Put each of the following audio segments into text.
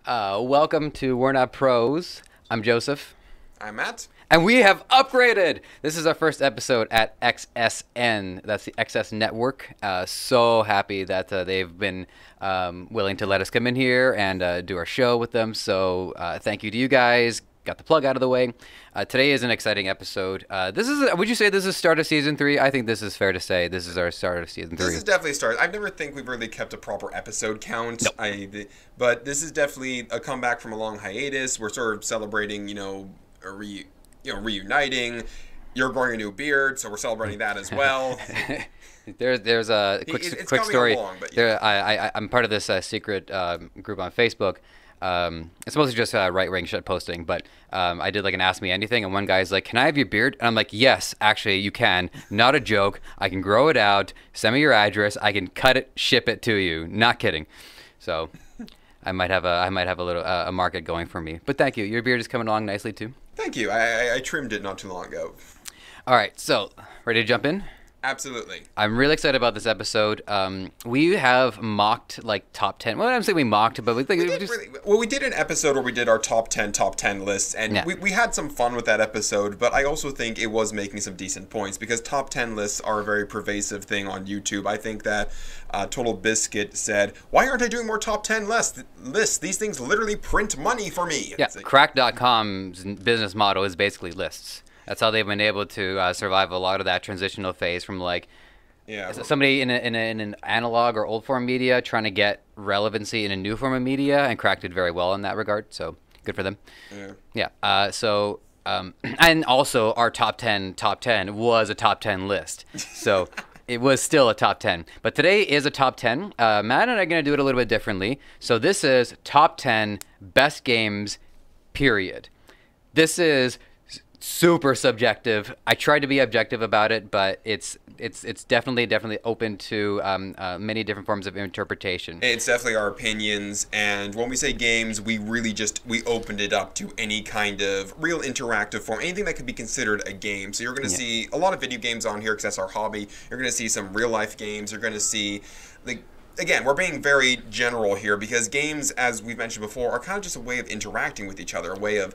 Welcome to We're Not Pros. I'm Joseph. I'm Matt. And we have upgraded! This is our first episode at XSN. That's the XS Network. So happy that they've been willing to let us come in here and do our show with them. So thank you to you guys. Got the plug out of the way. Today is an exciting episode. Would you say this is start of season 3? I think this is fair to say. This is our start of season 3. This is definitely start. I never think we've really kept a proper episode count. Nope. But this is definitely a comeback from a long hiatus. We're sort of celebrating, reuniting. You're growing a new beard, so we're celebrating that as well. There's a quick story. Along, but yeah. I'm part of this secret group on Facebook. It's mostly just right-wing shit posting, but I did like an Ask Me Anything, and one guy's like, "Can I have your beard?" And I'm like, "Yes, actually, you can. Not a joke. I can grow it out. Send me your address. I can cut it, ship it to you. Not kidding." So I might have a little a market going for me. But thank you. Your beard is coming along nicely too. Thank you. I trimmed it not too long ago. All right, so ready to jump in? Absolutely. I'm really excited about this episode. We have mocked like top 10. Well, I'm saying we mocked, but we did an episode where we did our top 10 lists, and yeah. we had some fun with that episode, but I also think it was making some decent points because top 10 lists are a very pervasive thing on YouTube. I think that Total Biscuit said, "Why aren't I doing more top 10 lists? These things literally print money for me." Yeah, Crack.com's business model is basically lists. That's how they've been able to survive a lot of that transitional phase from somebody in an analog or old form media trying to get relevancy in a new form of media, and Crack did very well in that regard. So good for them. Yeah. And also our top 10 was a top 10 list. So it was still a top 10. But today is a top 10. Matt and I are going to do it a little bit differently. So this is top 10 best games, period. This is super subjective. I tried to be objective about it, but it's definitely open to many different forms of interpretation. It's definitely our opinions, and when we say games, we really we opened it up to any kind of real interactive form, anything that could be considered a game. So you're going to see a lot of video games on here because that's our hobby. You're going to see some real life games. You're going to see Again, we're being very general here because games, as we've mentioned before, are kind of just a way of interacting with each other, a way of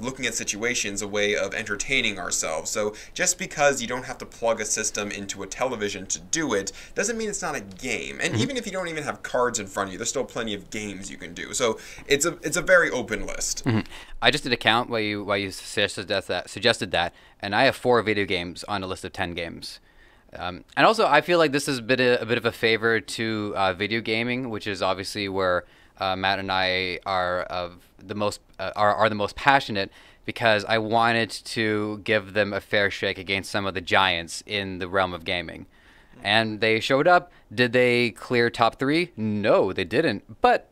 looking at situations, a way of entertaining ourselves. So just because you don't have to plug a system into a television to do it, doesn't mean it's not a game. And even if you don't even have cards in front of you, there's still plenty of games you can do. So it's a very open list. I just did a count while you suggested that, and I have 4 video games on a list of 10 games. And also, I feel like this has been a bit of a favor to video gaming, which is obviously where Matt and I are the most passionate, because I wanted to give them a fair shake against some of the giants in the realm of gaming. And they showed up. Did they clear top 3? No, they didn't. But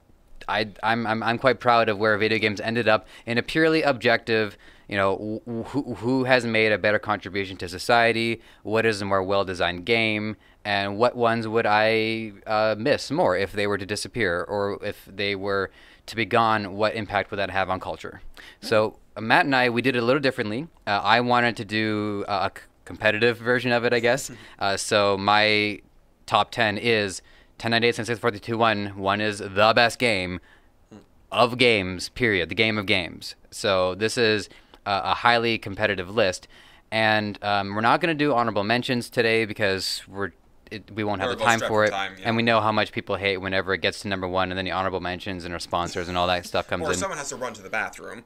I'm quite proud of where video games ended up in a purely objective. Who has made a better contribution to society? What is a more well-designed game? And what ones would I miss more if they were to disappear, or if they were to be gone? What impact would that have on culture? So Matt and we did it a little differently. I wanted to do a competitive version of it, I guess. So my top 10 is 1098, 6, 42, 1. 1 is the best game of games, period. The game of games. So this is a highly competitive list, and we're not going to do honorable mentions today because we won't have the time for it, and we know how much people hate whenever it gets to number 1, and then the honorable mentions and our sponsors and all that stuff comes in. Or someone has to run to the bathroom.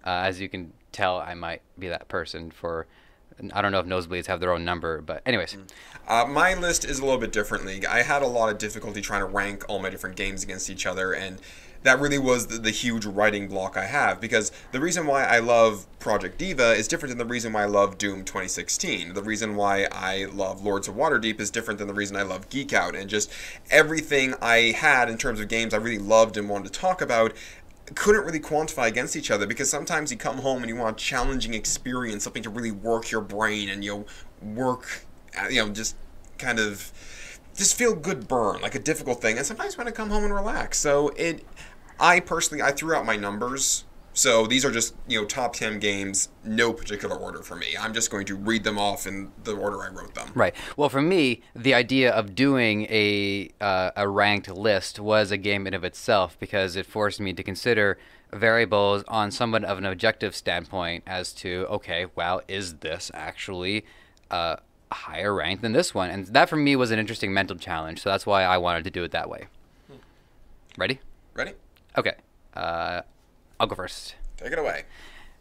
As you can tell, I might be that person for. I don't know if nosebleeds have their own number, but anyways. My list is a little bit differently. I had a lot of difficulty trying to rank all my different games against each other, and that really was the huge writing block I have, because the reason why I love Project Diva is different than the reason why I love Doom 2016. The reason why I love Lords of Waterdeep is different than the reason I love Geek Out, and just everything I had in terms of games I really loved and wanted to talk about couldn't really quantify against each other, because sometimes you come home and you want a challenging experience, something to really work your brain and just kind of just feel good burn, like a difficult thing, and sometimes you want to come home and relax. So I threw out my numbers So these are just, top 10 games, no particular order for me. I'm just going to read them off in the order I wrote them. Right. Well, for me, the idea of doing a ranked list was a game in of itself because it forced me to consider variables on somewhat of an objective standpoint as to, okay, well, is this actually higher ranked than this one? And that for me was an interesting mental challenge. So that's why I wanted to do it that way. Ready? Ready? Okay. I'll go first. Take it away.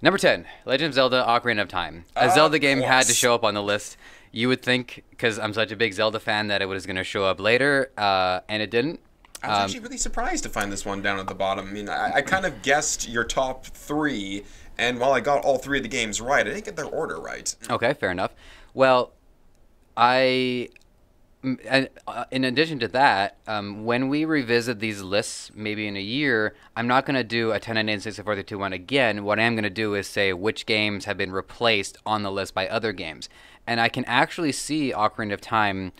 Number 10, Legend of Zelda Ocarina of Time. A Of Zelda game had to course. show up on the list. You would think, because I'm such a big Zelda fan, that it was going to show up later, and it didn't. I was actually really surprised to find this one down at the bottom. I mean, I kind of guessed your top 3, and while I got all 3 of the games right, I didn't get their order right. Okay, fair enough. Well, in addition to that, when we revisit these lists, maybe in a year, I'm not going to do a 10, 9, 8, 6, 4, 3, 2, 1 again. What I am going to do is say which games have been replaced on the list by other games. And I can actually see Ocarina of Time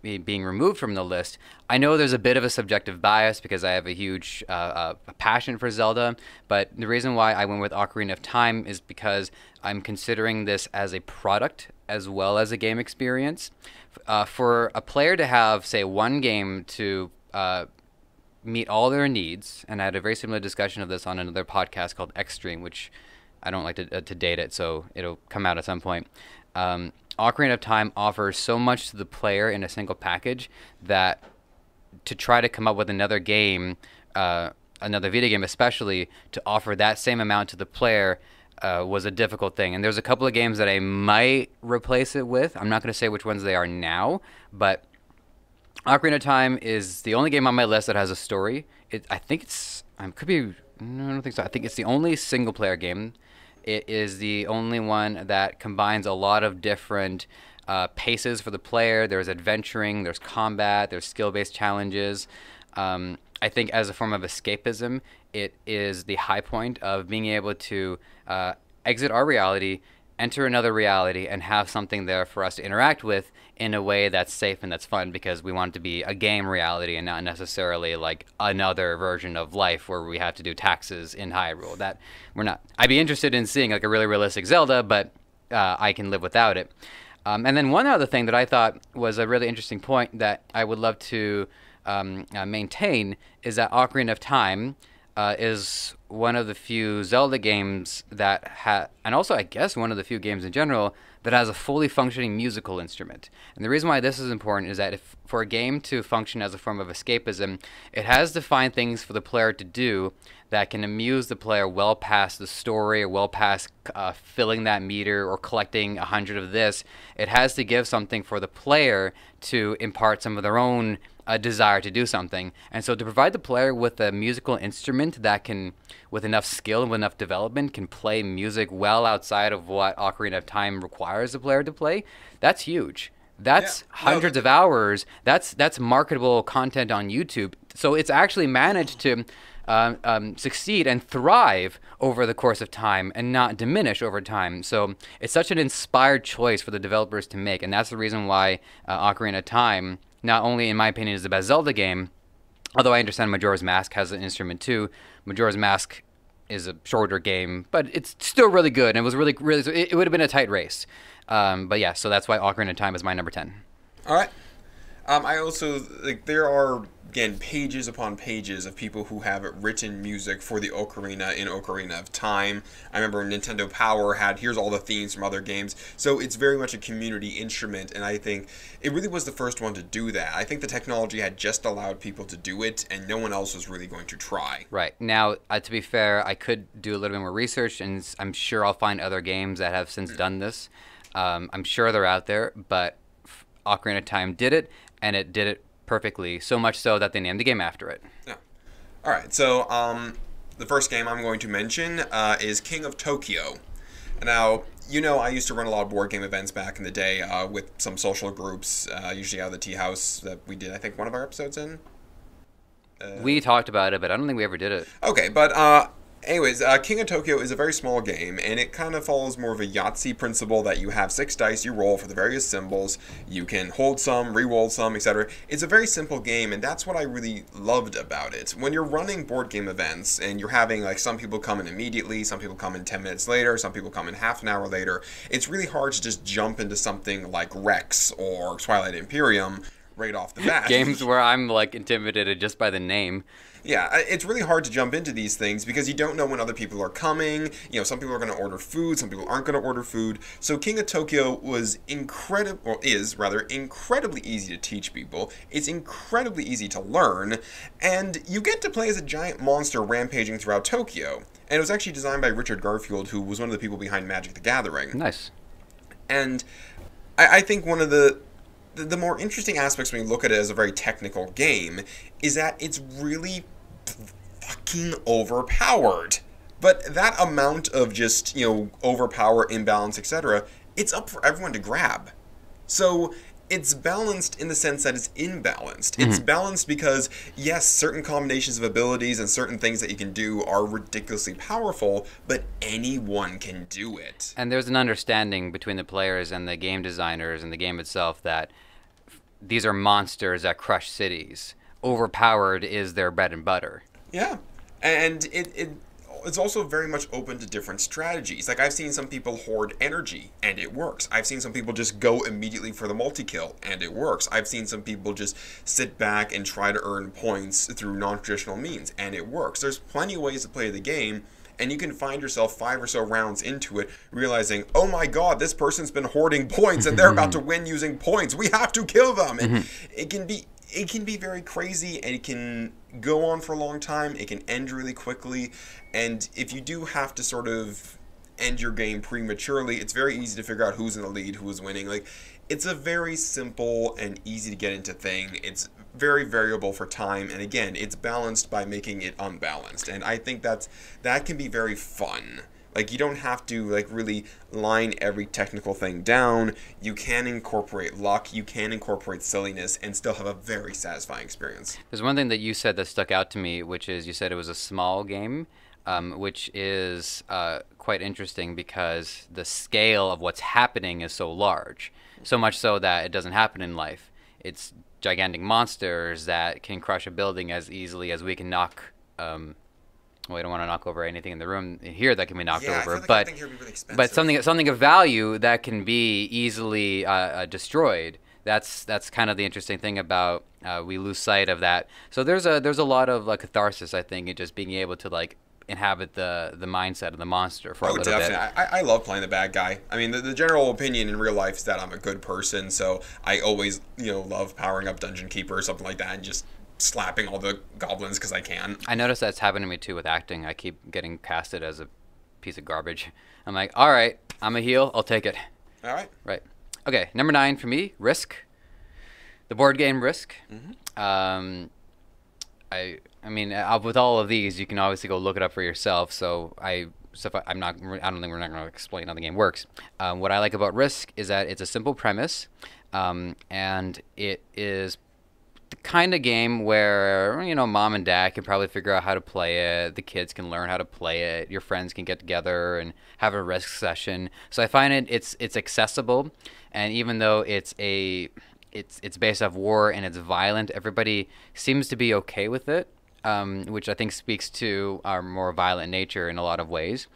being removed from the list. I know there's a bit of a subjective bias because I have a huge passion for Zelda, but the reason why I went with Ocarina of Time is because I'm considering this as a product as well as a game experience. For a player to have, say, one game to meet all their needs, and I had a very similar discussion of this on another podcast called Xstream, which I don't like to date it, so it'll come out at some point. Ocarina of Time offers so much to the player in a single package that to try to come up with another game, another video game especially, to offer that same amount to the player was a difficult thing. And there's a couple of games that I might replace it with. I'm not going to say which ones they are now, but Ocarina of Time is the only game on my list that has a story. I think it's... I don't think so. I think it's the only single-player game. It is the only one that combines a lot of different paces for the player. There's adventuring, there's combat, there's skill-based challenges. I think as a form of escapism, it is the high point of being able to exit our reality, enter another reality, and have something there for us to interact with in a way that's safe and that's fun, because we want it to be a game reality and not necessarily like another version of life where we have to do taxes in Hyrule. That we're not. I'd be interested in seeing like a really realistic Zelda, but I can live without it. And then one other thing that I thought was a really interesting point that I would love to maintain is that Ocarina of Time is one of the few Zelda games that and also I guess one of the few games in general that has a fully functioning musical instrument. And the reason why this is important is that if for a game to function as a form of escapism, it has to find things for the player to do that can amuse the player well past the story or well past filling that meter or collecting 100 of this. It has to give something for the player to impart some of their own desire to do something. And so to provide the player with a musical instrument that can, with enough skill and with enough development, can play music well outside of what Ocarina of Time requires the player to play, that's huge. That's hundreds of hours. That's marketable content on YouTube. So it's actually managed to succeed and thrive over the course of time and not diminish over time. So it's such an inspired choice for the developers to make, and that's the reason why Ocarina of Time, not only in my opinion, is the best Zelda game, although I understand Majora's Mask has an instrument too. Majora's Mask is a shorter game, but it's still really good, and it was really, it would have been a tight race. But yeah, so that's why Ocarina of Time is my number 10. All right. I also, there are, again, pages upon pages of people who have written music for the Ocarina in Ocarina of Time. I remember Nintendo Power had, here's all the themes from other games. So it's very much a community instrument, and I think it really was the first one to do that. I think the technology had just allowed people to do it, and no one else was really going to try. Right. Now, to be fair, I could do a little bit more research, and I'm sure I'll find other games that have since done this. I'm sure they're out there, but Ocarina of Time did it, and it did it perfectly, so much so that they named the game after it. Yeah. All right, so the first game I'm going to mention is King of Tokyo. Now, I used to run a lot of board game events back in the day with some social groups, usually out of the tea house that we did, I think, one of our episodes in. We talked about it, but I don't think we ever did it. Okay, but Anyways, King of Tokyo is a very small game, and it kind of follows more of a Yahtzee principle that you have 6 dice you roll for the various symbols. You can hold some, re-roll some, etc. It's a very simple game, and that's what I really loved about it. When you're running board game events, and you're having, like, some people come in immediately, some people come in 10 minutes later, some people come in half an hour later, it's really hard to just jump into something like Rex or Twilight Imperium right off the bat. Games where I'm, like, intimidated just by the name. Yeah, it's really hard to jump into these things because you don't know when other people are coming. You know, some people are going to order food, some people aren't going to order food. So King of Tokyo was is incredibly easy to teach people. It's incredibly easy to learn, and you get to play as a giant monster rampaging throughout Tokyo. And it was actually designed by Richard Garfield, who was one of the people behind Magic the Gathering. Nice. And I think one of the more interesting aspects when you look at it as a very technical game is that it's really fucking overpowered. But that amount of just, overpower, imbalance, etc., it's up for everyone to grab. So it's balanced in the sense that it's imbalanced. It's balanced because, yes, certain combinations of abilities and certain things that you can do are ridiculously powerful, but anyone can do it. And there's an understanding between the players and the game designers and the game itself that these are monsters that crush cities. Overpowered is their bread and butter. Yeah, and it's also very much open to different strategies. Like, I've seen some people hoard energy, and it works. I've seen some people just go immediately for the multi-kill, and it works. I've seen some people just sit back and try to earn points through non-traditional means, and it works. There's plenty of ways to play the game, and you can find yourself 5 or so rounds into it, realizing, oh my god, this person's been hoarding points, and they're about to win using points. We have to kill them! And it can be very crazy, and it can go on for a long time. It can end really quickly, and if you do have to sort of end your game prematurely, it's very easy to figure out who's in the lead, who's winning. Like, it's a very simple and easy to get into thing. It's very variable for time, and again, it's balanced by making it unbalanced, and I think that can be very fun. Like, you don't have to, like, really line every technical thing down. You can incorporate luck, you can incorporate silliness, and still have a very satisfying experience. There's one thing that you said that stuck out to me, which is you said it was a small game, which is quite interesting because the scale of what's happening is so large. So much so that it doesn't happen in life. It's gigantic monsters that can crush a building as easily as we can knock... we don't want to knock over anything in the room here that can be knocked over, I feel like but everything here would be really expensive. but something of value that can be easily destroyed. That's kind of the interesting thing about we lose sight of that. So there's a lot of catharsis, I think, in just being able to inhabit the mindset of the monster for a little definitely. bit. I love playing the bad guy. I mean, the general opinion in real life is that I'm a good person, so I always love powering up Dungeon Keeper or something like that and just slapping all the goblins because I can. I noticed that's happened to me too with acting. I keep getting casted as a piece of garbage. I'm like, all right, I'm a heel, I'll take it. All right. Right. Okay, number 9 for me, Risk. The board game Risk. I mean, with all of these, you can obviously go look it up for yourself. I don't think we're not going to explain how the game works. What I like about Risk is that it's a simple premise, and it is the kind of game where mom and dad can probably figure out how to play it. The kids can learn how to play it. Your friends can get together and have a Risk session. So I find it's accessible, and even though it's based off war and it's violent, everybody seems to be okay with it, which I think speaks to our more violent nature in a lot of ways.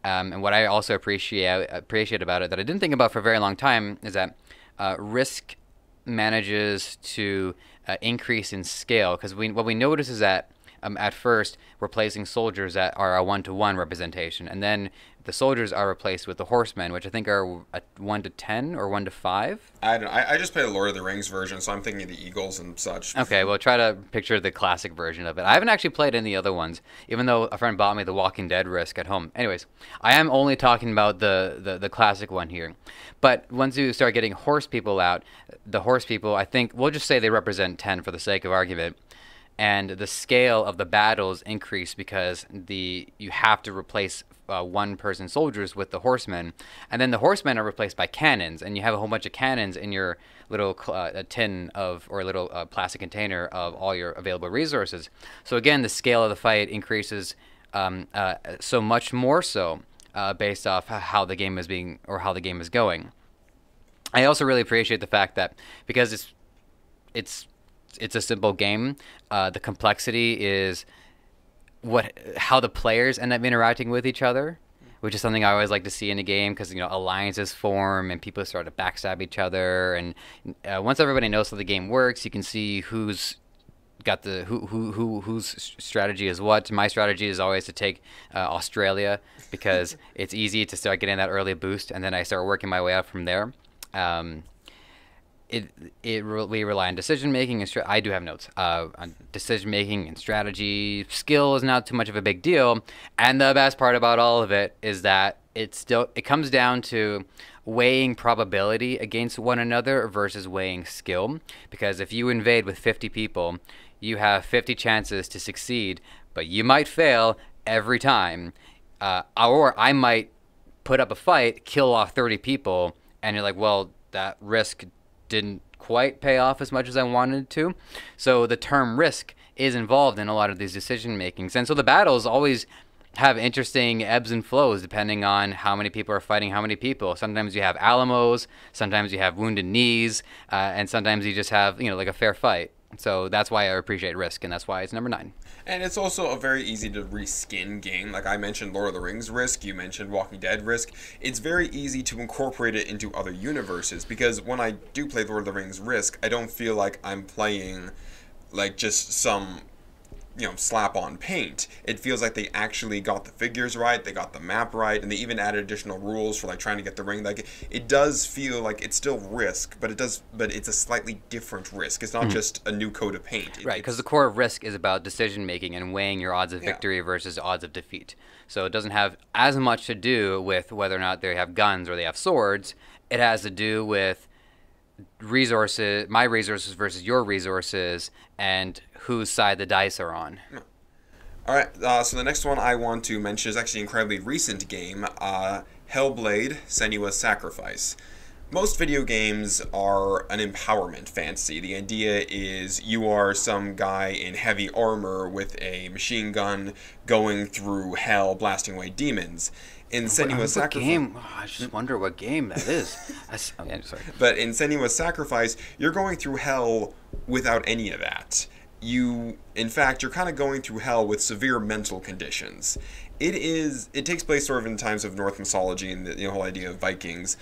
And what I also appreciate about it that I didn't think about for a very long time is that Risk manages to increase in scale, because what we notice is that at first we're placing soldiers that are a 1-to-1 representation, and then the soldiers are replaced with the horsemen, which I think are a 1-to-10 or 1-to-5. I don't know. I just played the Lord of the Rings version, so I'm thinking of the Eagles and such. Okay, well, try to picture the classic version of it. I haven't actually played any other ones, even though a friend bought me the Walking Dead Risk at home. Anyways, I am only talking about the classic one here. But once you start getting horse people out, the horse people, I think, we'll just say they represent 10 for the sake of argument. And the scale of the battles increase because you have to replace one-person soldiers with the horsemen, and then the horsemen are replaced by cannons, and you have a whole bunch of cannons in your little tin or little plastic container of all your available resources. So again, the scale of the fight increases so much more so based off how the game is being or how the game is going. I also really appreciate the fact that because it's it's a simple game, the complexity is how the players end up interacting with each other, which is something I always like to see in a game because alliances form and people start to backstab each other, and once everybody knows how the game works, you can see who's got the whose strategy is what. My strategy is always to take Australia because it's easy to start getting that early boost, and then I start working my way up from there. We rely on decision making and I do have notes on decision making and strategy. Skill is not too much of a big deal, and the best part about all of it is that it comes down to weighing probability against one another versus weighing skill. Because if you invade with 50 people, you have 50 chances to succeed, but you might fail every time, or I might put up a fight, kill off 30 people, and you're like, well, that risk didn't quite pay off as much as I wanted to. So the term risk is involved in a lot of these decision makings. And so the battles always have interesting ebbs and flows depending on how many people are fighting how many people. Sometimes you have Alamos, sometimes you have wounded knees, and sometimes you just have, like a fair fight. So that's why I appreciate Risk, and that's why it's number 9. And it's also a very easy to reskin game. Like I mentioned Lord of the Rings Risk, you mentioned Walking Dead Risk. It's very easy to incorporate it into other universes, because when I do play Lord of the Rings Risk, I don't feel like I'm playing like just some slap on paint. It feels like they actually got the figures right, they got the map right, and they even added additional rules for like trying to get the ring. Like it does feel like it's still Risk, but it's a slightly different Risk. It's not just a new coat of paint. Right, because the core of Risk is about decision making and weighing your odds of victory versus odds of defeat. So it doesn't have as much to do with whether or not they have guns or they have swords. It has to do with my resources versus your resources, and whose side the dice are on. All right, so the next one I want to mention is actually an incredibly recent game, Hellblade: Senua's Sacrifice. Most video games are an empowerment fantasy. The idea is you are some guy in heavy armor with a machine gun going through hell, blasting away demons. In Senua's Sacrifice, I just wonder what game that is. Sorry. But in Senua's Sacrifice, you're going through hell without any of that. In fact, you're kind of going through hell with severe mental conditions. It takes place sort of in times of Norse mythology and the whole idea of Vikings.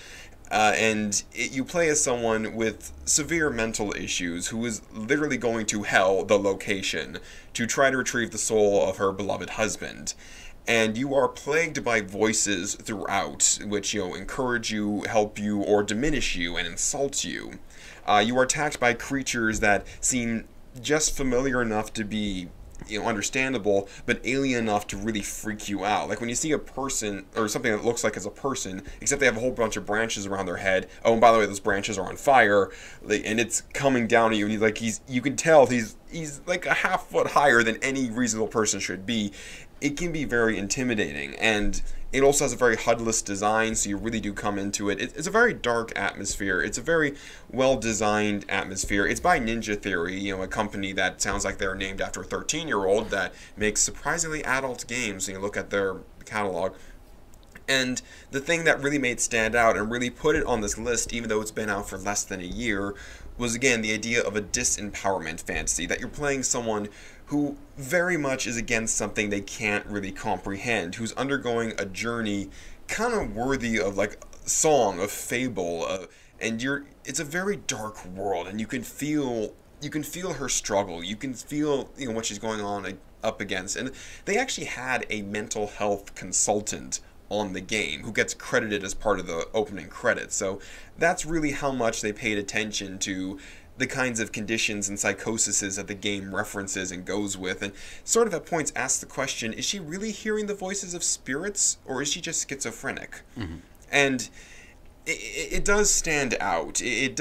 You play as someone with severe mental issues who is literally going to hell, the location, to try to retrieve the soul of her beloved husband. And you are plagued by voices throughout, which encourage you, help you, or diminish you and insult you. You are attacked by creatures that seem just familiar enough to be understandable, but alien enough to really freak you out. Like when you see a person or something that looks like as a person, except they have a whole bunch of branches around their head. Oh, and by the way, those branches are on fire, and it's coming down at you. And you can tell he's like a half foot higher than any reasonable person should be. It can be very intimidating, and it also has a very HUD-less design, so you really do come into it. It's a very dark atmosphere. It's a very well-designed atmosphere. It's by Ninja Theory, a company that sounds like they're named after a 13-year-old that makes surprisingly adult games when you look at their catalog. And the thing that really made it stand out and really put it on this list, even though it's been out for less than a year, was again the idea of a disempowerment fantasy, that you're playing someone who very much is against something they can't really comprehend, who's undergoing a journey kind of worthy of like song, of fable, it's a very dark world, and you can feel her struggle, you can feel what she's going on up against. And they actually had a mental health consultant on the game who gets credited as part of the opening credits. So that's really how much they paid attention to the kinds of conditions and psychoses that the game references and goes with, and sort of at points asks the question, is she really hearing the voices of spirits, or is she just schizophrenic? Mm-hmm. And it does stand out. It's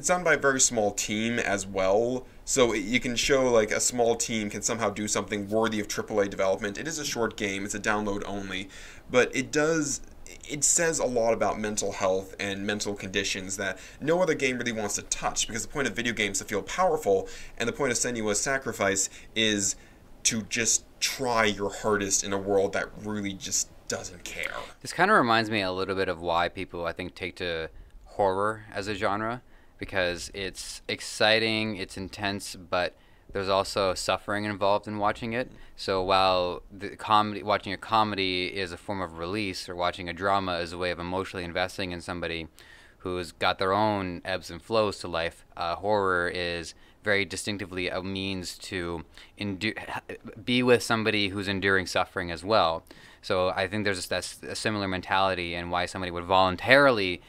done by a very small team as well, so you can show like a small team can somehow do something worthy of AAA development. It is a short game, it's a download only, but it says a lot about mental health and mental conditions that no other game really wants to touch, because the point of video games is to feel powerful, and the point of Senua's Sacrifice is to just try your hardest in a world that really just doesn't care. This kind of reminds me a little bit of why people, I think, take to horror as a genre, because it's exciting, it's intense, but there's also suffering involved in watching it. So while watching a comedy is a form of release, or watching a drama is a way of emotionally investing in somebody who's got their own ebbs and flows to life, horror is very distinctively a means to be with somebody who's enduring suffering as well. So I think there's just a similar mentality in why somebody would voluntarily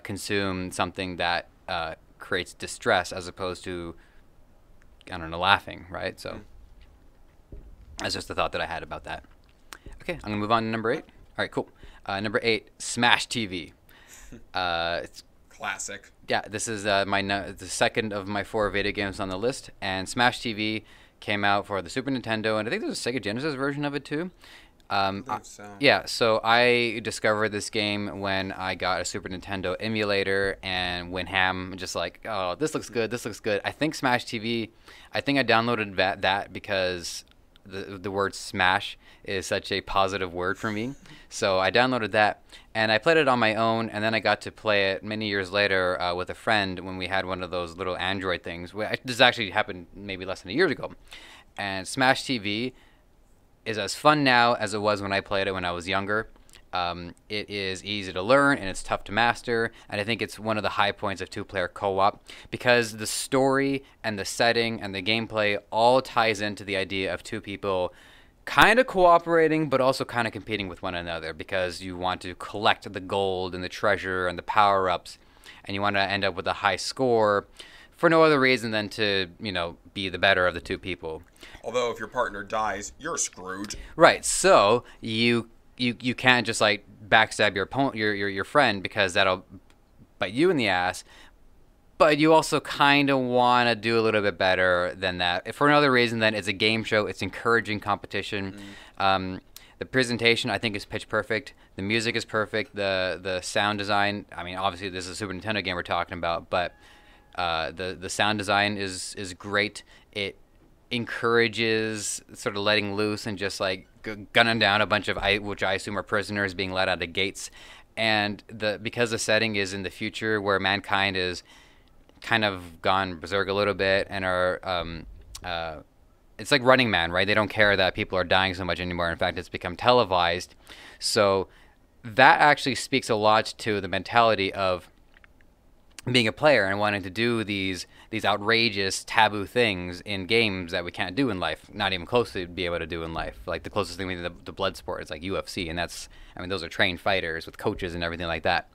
consume something that creates distress as opposed to, I don't know, laughing, right? So that's just the thought that I had about that. Okay, I'm going to move on to number 8. All right, cool. Number 8, Smash TV. It's classic. Yeah, this is the second of my 4 video games on the list, and Smash TV came out for the Super Nintendo, and I think there's a Sega Genesis version of it too. Yeah, so I discovered this game when I got a Super Nintendo emulator and went ham, just like, oh, this looks good, this looks good. I think Smash TV, I think I downloaded that because the word smash is such a positive word for me. So I downloaded that, and I played it on my own, and then I got to play it many years later with a friend when we had one of those little Android things. This actually happened maybe less than a year ago. And Smash TV is as fun now as it was when I played it when I was younger. It is easy to learn, and it's tough to master, and I think it's one of the high points of 2-player co-op because the story and the setting and the gameplay all ties into the idea of 2 people kind of cooperating but also kind of competing with one another, because you want to collect the gold and the treasure and the power-ups, and you want to end up with a high score for no other reason than to, be the better of the 2 people. Although if your partner dies, you're screwed. Right. So you can't just like backstab your friend, because that'll bite you in the ass. But you also kind of want to do a little bit better than that. For another reason, then it's a game show. It's encouraging competition. The presentation, I think, is pitch perfect. The music is perfect. The sound design. I mean, obviously, this is a Super Nintendo game we're talking about, but the sound design is great. It encourages sort of letting loose and just like gunning down a bunch of which I assume are prisoners being let out of gates. And because the setting is in the future where mankind is kind of gone berserk a little bit and are it's like Running Man, right? They don't care that people are dying so much anymore. In fact, it's become televised. So that actually speaks a lot to the mentality of being a player and wanting to do these outrageous taboo things in games that we can't do in life, not even close to be able to do in life. Like the closest thing we do to the blood sport is like UFC, and those are trained fighters with coaches and everything like that.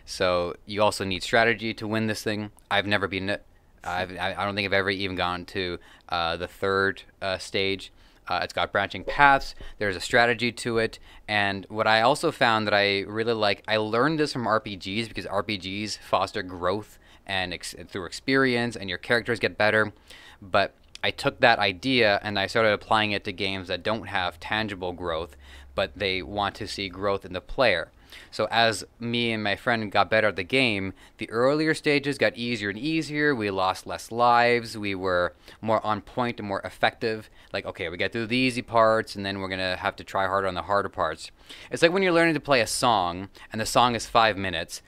So you also need strategy to win this thing. I've never beaten it. I don't think I've ever even gone to the 3rd stage. It's got branching paths. There's a strategy to it. And what I also found that I really like, I learned this from RPGs because RPGs foster growth and through experience, and your characters get better. But I took that idea and I started applying it to games that don't have tangible growth, but they want to see growth in the player. So as me and my friend got better at the game, the earlier stages got easier and easier. We lost less lives. We were more on point and more effective. Like, okay, we get through the easy parts, and then we're going to have to try harder on the harder parts. It's like when you're learning to play a song, and the song is 5 minutes.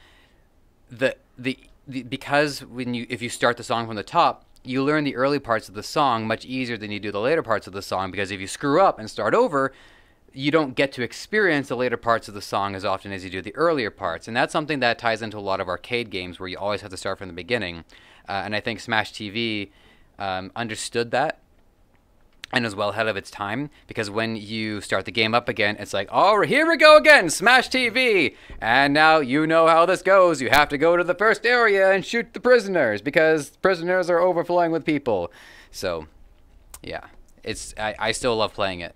Because if you start the song from the top, you learn the early parts of the song much easier than you do the later parts of the song, because if you screw up and start over, you don't get to experience the later parts of the song as often as you do the earlier parts. And that's something that ties into a lot of arcade games where you always have to start from the beginning. And I think Smash TV understood that and is well ahead of its time, because when you start the game up again, it's like, oh, here we go again, Smash TV! And now you know how this goes. You have to go to the first area and shoot the prisoners, because prisoners are overflowing with people. So, yeah, I still love playing it.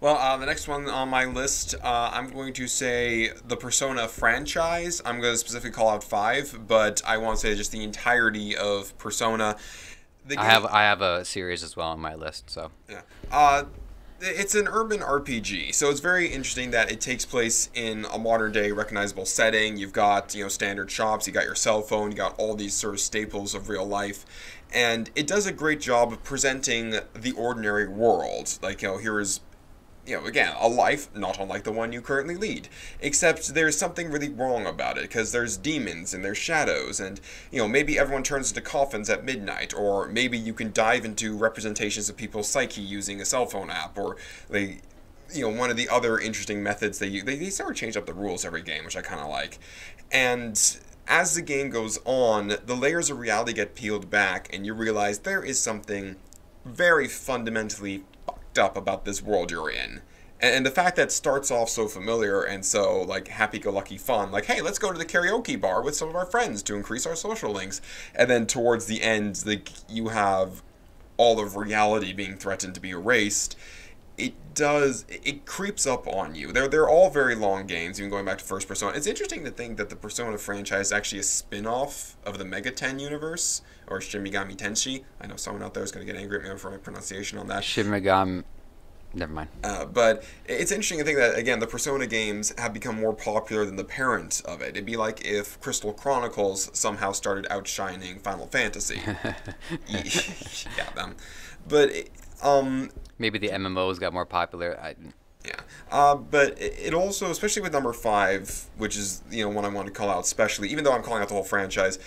Well, the next one on my list, I'm going to say the Persona franchise. I'm going to specifically call out 5, but I won't say just the entirety of Persona. I have a series as well on my list, so. Yeah. It's an urban RPG, so it's very interesting that it takes place in a modern day recognizable setting. You've got, standard shops, you got your cell phone, you got all these sort of staples of real life, and it does a great job of presenting the ordinary world. Like, here is, again, a life not unlike the one you currently lead. Except there's something really wrong about it, because there's demons and there's shadows, and, maybe everyone turns into coffins at midnight, or maybe you can dive into representations of people's psyche using a cell phone app, or one of the other interesting methods they sort of change up the rules every game, which I kind of like. And as the game goes on, the layers of reality get peeled back, and you realize there is something very fundamentally up about this world you're in. And the fact that it starts off so familiar and so, like, happy-go-lucky fun, like, hey, let's go to the karaoke bar with some of our friends to increase our social links. And then towards the end, you have all of reality being threatened to be erased. It creeps up on you. They're all very long games, even going back to First Persona. It's interesting to think that the Persona franchise is actually a spin-off of the Mega Ten universe, or Shin Megami Tensei. I know someone out there is going to get angry at me for my pronunciation on that. Shin Megami... Never mind. But it's interesting to think that, again, the Persona games have become more popular than the parent of it. It'd be like if Crystal Chronicles somehow started outshining Final Fantasy. Yeah, them. But... maybe the MMOs got more popular. Yeah. But it also, especially with number 5, which is, one I want to call out especially, even though I'm calling out the whole franchise,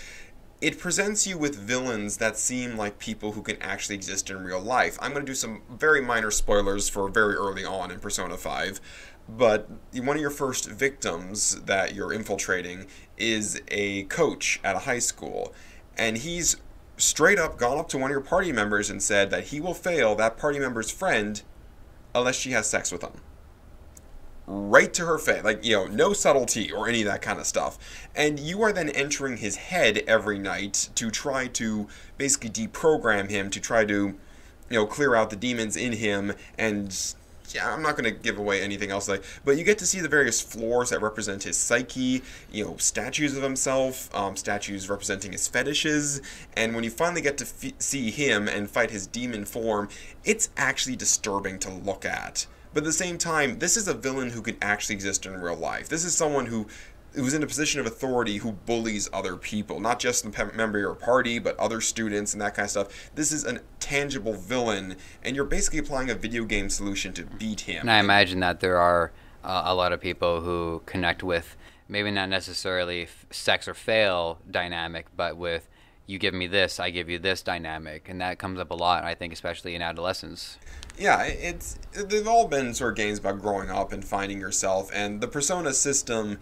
it presents you with villains that seem like people who can actually exist in real life. I'm going to do some very minor spoilers for very early on in Persona 5, but one of your first victims that you're infiltrating is a coach at a high school, and he's straight up gone up to one of your party members and said that he will fail that party member's friend unless she has sex with him. Right to her face, like, no subtlety or any of that kind of stuff. And you are then entering his head every night to try to basically deprogram him, to try to, clear out the demons in him. And yeah, I'm not going to give away anything else, but you get to see the various floors that represent his psyche, statues of himself, statues representing his fetishes, and when you finally get to see him and fight his demon form, it's actually disturbing to look at. But at the same time, this is a villain who can actually exist in real life. This is someone who's in a position of authority who bullies other people, not just the member of your party, but other students and that kind of stuff. This is a tangible villain, and you're basically applying a video game solution to beat him. And I imagine that there are a lot of people who connect with maybe not necessarily sex or fail dynamic, but with you give me this, I give you this dynamic, and that comes up a lot, I think, especially in adolescence. Yeah, they've all been sort of games about growing up and finding yourself, and the Persona system,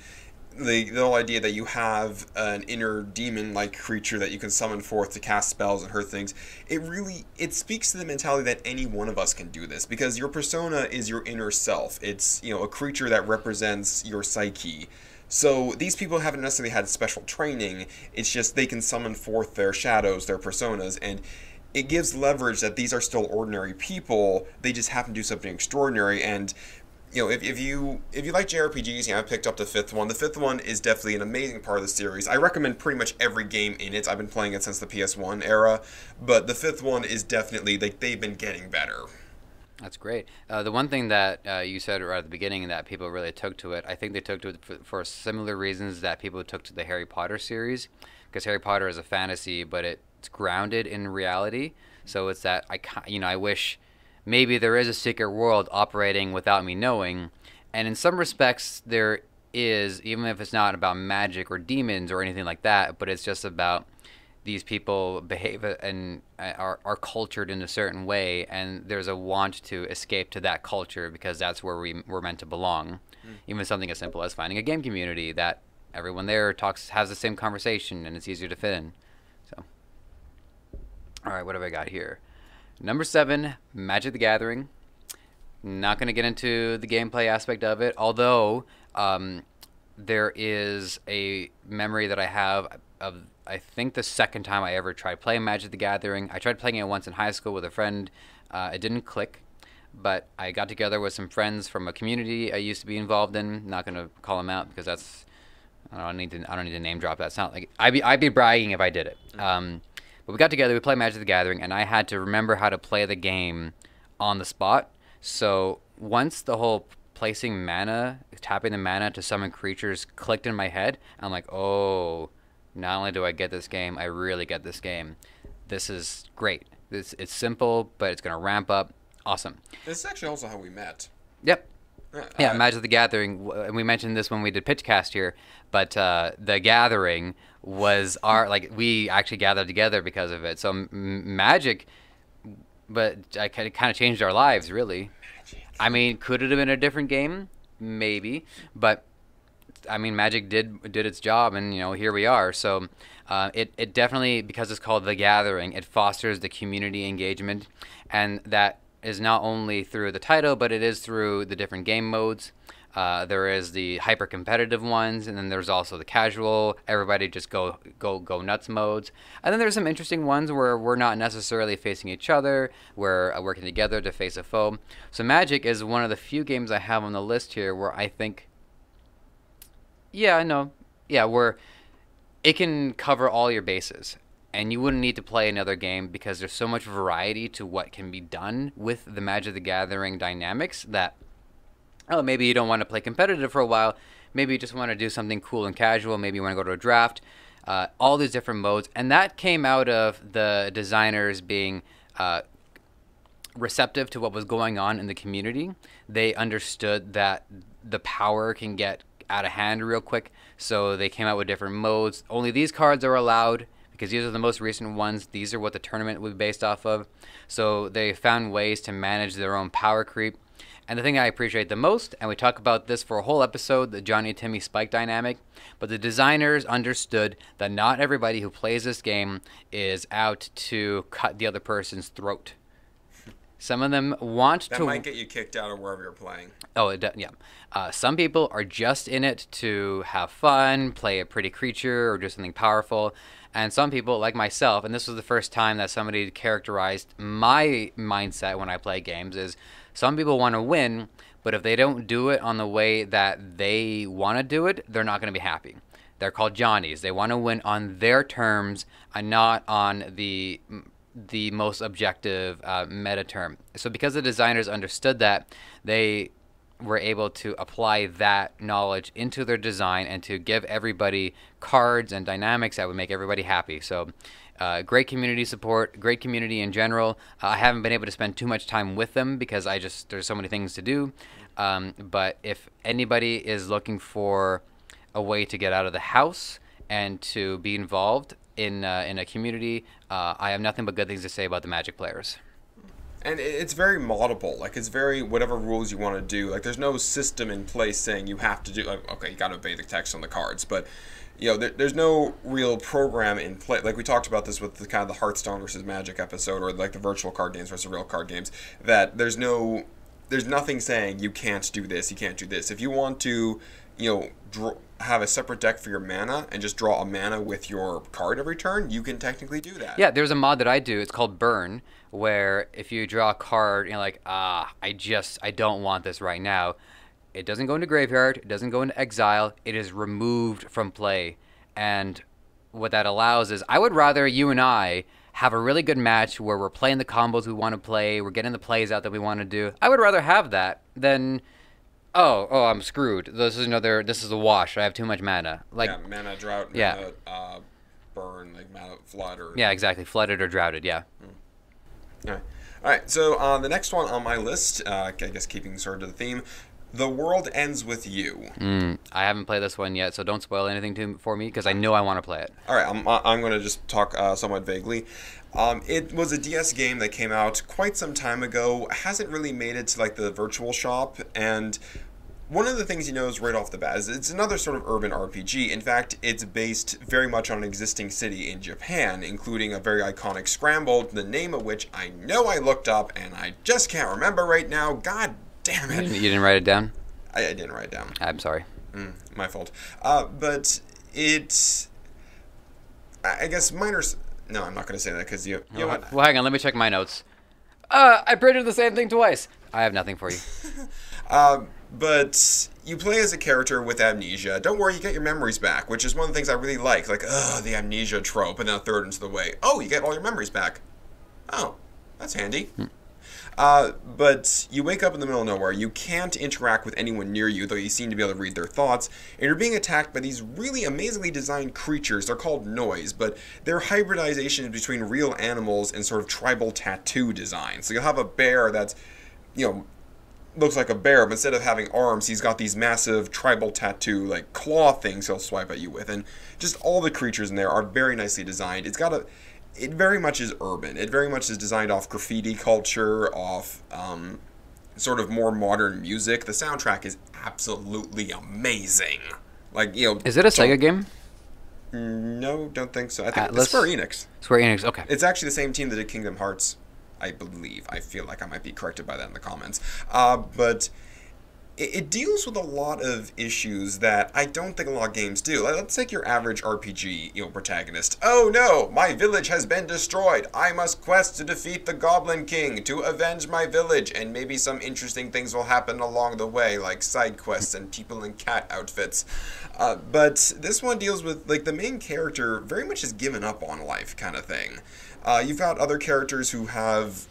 the whole idea that you have an inner demon-like creature that you can summon forth to cast spells and hurt things, it speaks to the mentality that any one of us can do this, because your persona is your inner self. It's, a creature that represents your psyche. So these people haven't necessarily had special training, it's just they can summon forth their shadows, their personas, and it gives leverage that these are still ordinary people, they just happen to do something extraordinary. And if you like JRPGs, I picked up the 5th one. The 5th one is definitely an amazing part of the series. I recommend pretty much every game in it. I've been playing it since the PS1 era, but the 5th one is definitely, they've been getting better. That's great. The one thing that you said right at the beginning that people really took to it, I think they took to it for similar reasons that people took to the Harry Potter series, because Harry Potter is a fantasy, but it's grounded in reality. So it's that I wish maybe there is a secret world operating without me knowing, and in some respects there is, even if it's not about magic or demons or anything like that, but it's just about these people behave and are cultured in a certain way, and there's a want to escape to that culture because that's where we're meant to belong. Even something as simple as finding a game community that everyone there has the same conversation and it's easier to fit in. So, all right, what have I got here? Number 7, Magic the Gathering. Not going to get into the gameplay aspect of it, although there is a memory that I have of, I think, the second time I ever tried playing Magic the Gathering. I tried playing it once in high school with a friend. It didn't click, but I got together with some friends from a community I used to be involved in. Not going to call them out because that's, I don't need to name drop. That's not like I'd be bragging if I did it. But we got together, we played Magic the Gathering, and I had to remember how to play the game on the spot. So once the whole placing mana, tapping the mana to summon creatures clicked in my head, I'm like, oh, not only do I get this game, I really get this game. This is great. It's simple, but it's going to ramp up. Awesome. This is actually also how we met. Yep. Yeah, Magic the Gathering, and we mentioned this when we did Pitchcast here, but the Gathering was we actually gathered together because of it. So Magic, but I kind of changed our lives, really. I mean, could it have been a different game? Maybe, but I mean, Magic did its job, and here we are. So it definitely, because it's called The Gathering, it fosters the community engagement, and that is not only through the title, but it is through the different game modes. There is the hyper competitive ones, and then there's also the casual, everybody just go nuts modes. And then there's some interesting ones where we're not necessarily facing each other, we're working together to face a foe. So Magic is one of the few games I have on the list here where I think, where it can cover all your bases. And you wouldn't need to play another game because there's so much variety to what can be done with the Magic the Gathering dynamics that, maybe you don't want to play competitive for a while. Maybe you just want to do something cool and casual. Maybe you want to go to a draft. All these different modes. And that came out of the designers being receptive to what was going on in the community. They understood that the power can get out of hand real quick. So they came out with different modes. Only these cards are allowed, because these are the most recent ones. These are what the tournament will be based off of. So they found ways to manage their own power creep. And the thing I appreciate the most, and we talk about this for a whole episode, the Johnny Timmy Spike dynamic, but the designers understood that not everybody who plays this game is out to cut the other person's throat. Some of them want to... That might get you kicked out of wherever you're playing. Oh, yeah. Some people are just in it to have fun, play a pretty creature, or do something powerful. And some people, like myself, and this was the first time that somebody characterized my mindset when I play games, is some people want to win, but if they don't do it on the way that they want to do it, they're not going to be happy. They're called Johnnies. They want to win on their terms and not on the most objective meta term. So because the designers understood that, they were able to apply that knowledge into their design and to give everybody cards and dynamics that would make everybody happy. So great community support, great community in general. I haven't been able to spend too much time with them because there's so many things to do. But if anybody is looking for a way to get out of the house and to be involved in a community, I have nothing but good things to say about the Magic players. And it's very moddable. Like, it's very whatever rules you want to do. Like, there's no system in place saying you have to do... Like, okay, you got to obey the text on the cards. But, there's no real program in play. Like, we talked about this with the kind of the Hearthstone versus Magic episode, or like the virtual card games versus real card games, that there's nothing saying you can't do this, you can't do this. If you want to, have a separate deck for your mana and just draw a mana with your card every turn, you can technically do that. Yeah, there's a mod that I do. It's called Burn, where if you draw a card, you're like, I don't want this right now. It doesn't go into graveyard. It doesn't go into exile. It is removed from play. And what that allows is, I would rather you and I have a really good match where we're playing the combos we want to play, we're getting the plays out that we want to do. I would rather have that than... Oh, I'm screwed. This is a wash. I have too much mana. Mana drought, mana burn, like mana flood or... Yeah, exactly. Flooded or droughted, yeah. All right, so the next one on my list, I guess keeping sort of to the theme, The World Ends With You. I haven't played this one yet, so don't spoil anything for me, because I know I want to play it. All right, I'm going to just talk somewhat vaguely. It was a DS game that came out quite some time ago. Hasn't really made it to like the virtual shop, and one of the things you notice right off the bat is it's another sort of urban RPG. In fact, it's based very much on an existing city in Japan, including a very iconic scramble, the name of which I know I looked up and I just can't remember right now. God damn it. You didn't write it down? I didn't write it down. I'm sorry. My fault. But it's... I guess minors... No, I'm not going to say that because you know what? Well, hang on. Let me check my notes. I printed the same thing twice. I have nothing for you. But you play as a character with amnesia. Don't worry, you get your memories back, which is one of the things I really like. Like, the amnesia trope, and then a third into the way. Oh, you get all your memories back. Oh, that's handy. But you wake up in the middle of nowhere. You can't interact with anyone near you, though you seem to be able to read their thoughts. And you're being attacked by these really amazingly designed creatures. They're called noise, but they're hybridizations between real animals and sort of tribal tattoo design. So you'll have a bear that's, looks like a bear, but instead of having arms, he's got these massive tribal tattoo, like claw things he'll swipe at you with. And just all the creatures in there are very nicely designed. It very much is urban. It very much is designed off graffiti culture, off sort of more modern music. The soundtrack is absolutely amazing. Is it a Sega game? No, don't think so. I think Atlas? it's Square Enix. Square Enix, okay. It's actually the same team that did Kingdom Hearts, I believe. I feel like I might be corrected by that in the comments. But it deals with a lot of issues that I don't think a lot of games do. Let's take your average RPG, protagonist. Oh no, my village has been destroyed. I must quest to defeat the Goblin King to avenge my village, and maybe some interesting things will happen along the way, like side quests and people in cat outfits. But this one deals with, the main character very much has given up on life kind of thing. You've got other characters who have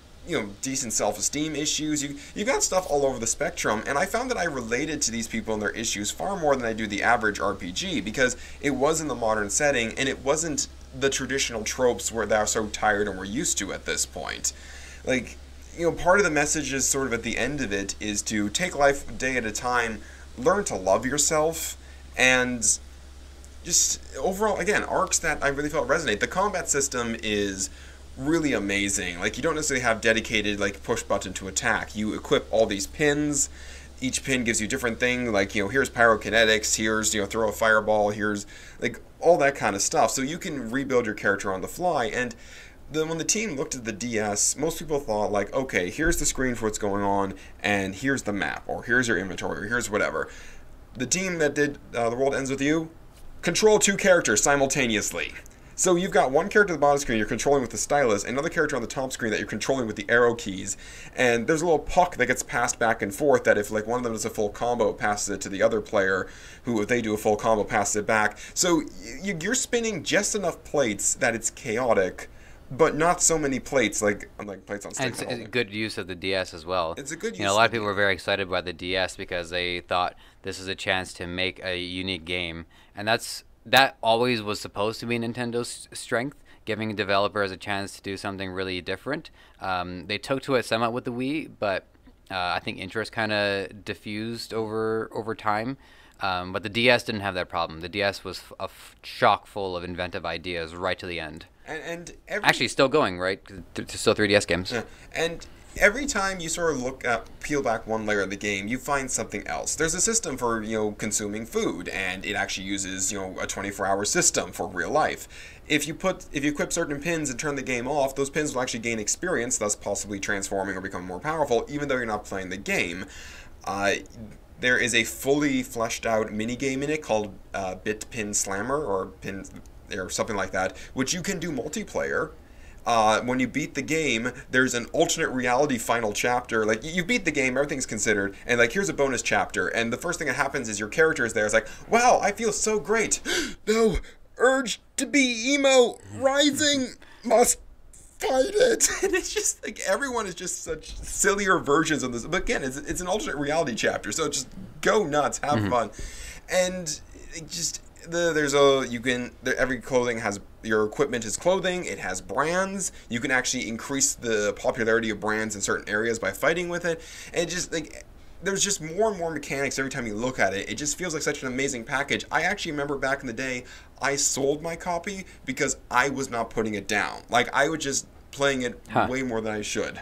decent self-esteem issues. You've got stuff all over the spectrum, and I found that I related to these people and their issues far more than I do the average RPG, because it was in the modern setting, and it wasn't the traditional tropes where they're so tired and we're used to at this point. Part of the message is sort of at the end of it is to take life a day at a time, learn to love yourself, and just overall, again, arcs that I really felt resonate. The combat system is really amazing. You don't necessarily have dedicated push button to attack. You equip all these pins. Each pin gives you different thing. Here's pyrokinetics. Here's throw a fireball. Here's all that kind of stuff. So you can rebuild your character on the fly. And then when the team looked at the DS, most people thought okay, here's the screen for what's going on, and here's the map, or here's your inventory, or here's whatever. The team that did The World Ends With You control 2 characters simultaneously. So you've got one character at the bottom screen you're controlling with the stylus, another character on the top screen that you're controlling with the arrow keys, and there's a little puck that gets passed back and forth that if one of them does a full combo, it passes it to the other player, who if they do a full combo, passes it back. So you're spinning just enough plates that it's chaotic, but not so many plates unlike plates on sticks. And it's a good use of the DS as well. It's a good use. A lot of people were very excited by the DS because they thought this is a chance to make a unique game, and that always was supposed to be Nintendo's strength, giving developers a chance to do something really different. They took to it somewhat with the Wii, but I think interest kind of diffused over time. But the DS didn't have that problem. The DS was chock full of inventive ideas right to the end. And actually still going, right? Still 3DS games. Yeah. And every time you sort of peel back one layer of the game, you find something else. There's a system for, consuming food, and it actually uses, a 24-hour system for real life. If you equip certain pins and turn the game off, those pins will actually gain experience, thus possibly transforming or becoming more powerful, even though you're not playing the game. There is a fully fleshed out minigame in it called Bit Pin Slammer, or something like that, which you can do multiplayer. When you beat the game, there's an alternate reality final chapter. You beat the game, everything's considered, and here's a bonus chapter. And the first thing that happens is your character is there. It's wow, I feel so great. No, urge to be emo rising, must fight it. And it's just everyone is just such sillier versions of this. But again, it's an alternate reality chapter, so just go nuts, have fun, and every clothing has, your equipment is clothing, it has brands, you can actually increase the popularity of brands in certain areas by fighting with it, and it just there's just more and more mechanics every time you look at it. It just feels like such an amazing package. I actually remember back in the day, I sold my copy because I was not putting it down. I was just playing it way more than I should.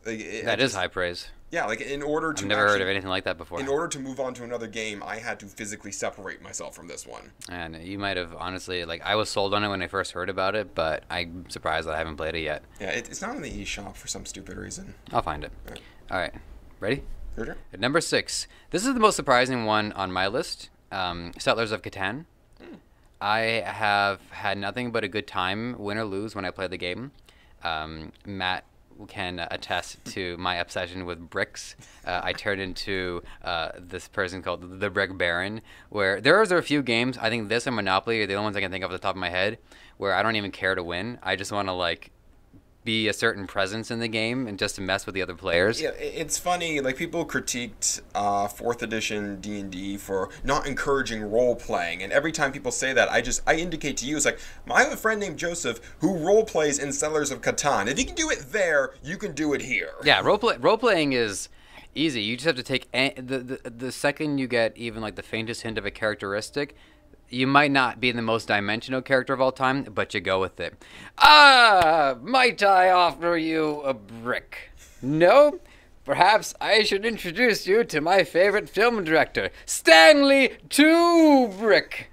That is high praise. Yeah, in order to... I've never heard of anything like that before. In order to move on to another game, I had to physically separate myself from this one. And you might have, honestly, I was sold on it when I first heard about it, but I'm surprised that I haven't played it yet. Yeah, it's not in the eShop for some stupid reason. I'll find it. All right. Ready? Sure. At number 6. This is the most surprising one on my list. Settlers of Catan. I have had nothing but a good time, win or lose, when I play the game. Matt can attest to my obsession with bricks. I turned into this person called the Brick Baron, where there are a few games, I think this and Monopoly are the only ones I can think of off the top of my head, where I don't even care to win. I just want to be a certain presence in the game and just to mess with the other players. Yeah, it's funny. Like people critiqued fourth edition D&D for not encouraging role playing, and every time people say that, I indicate to you, it's like I have a friend named Joseph who role plays in Settlers of Catan. If you can do it there, you can do it here. Yeah, role playing is easy. You just have to take the second you get even like the faintest hint of a characteristic. You might not be the most dimensional character of all time, but you go with it. Might I offer you a brick? No? Perhaps I should introduce you to my favorite film director, Stanley Kubrick.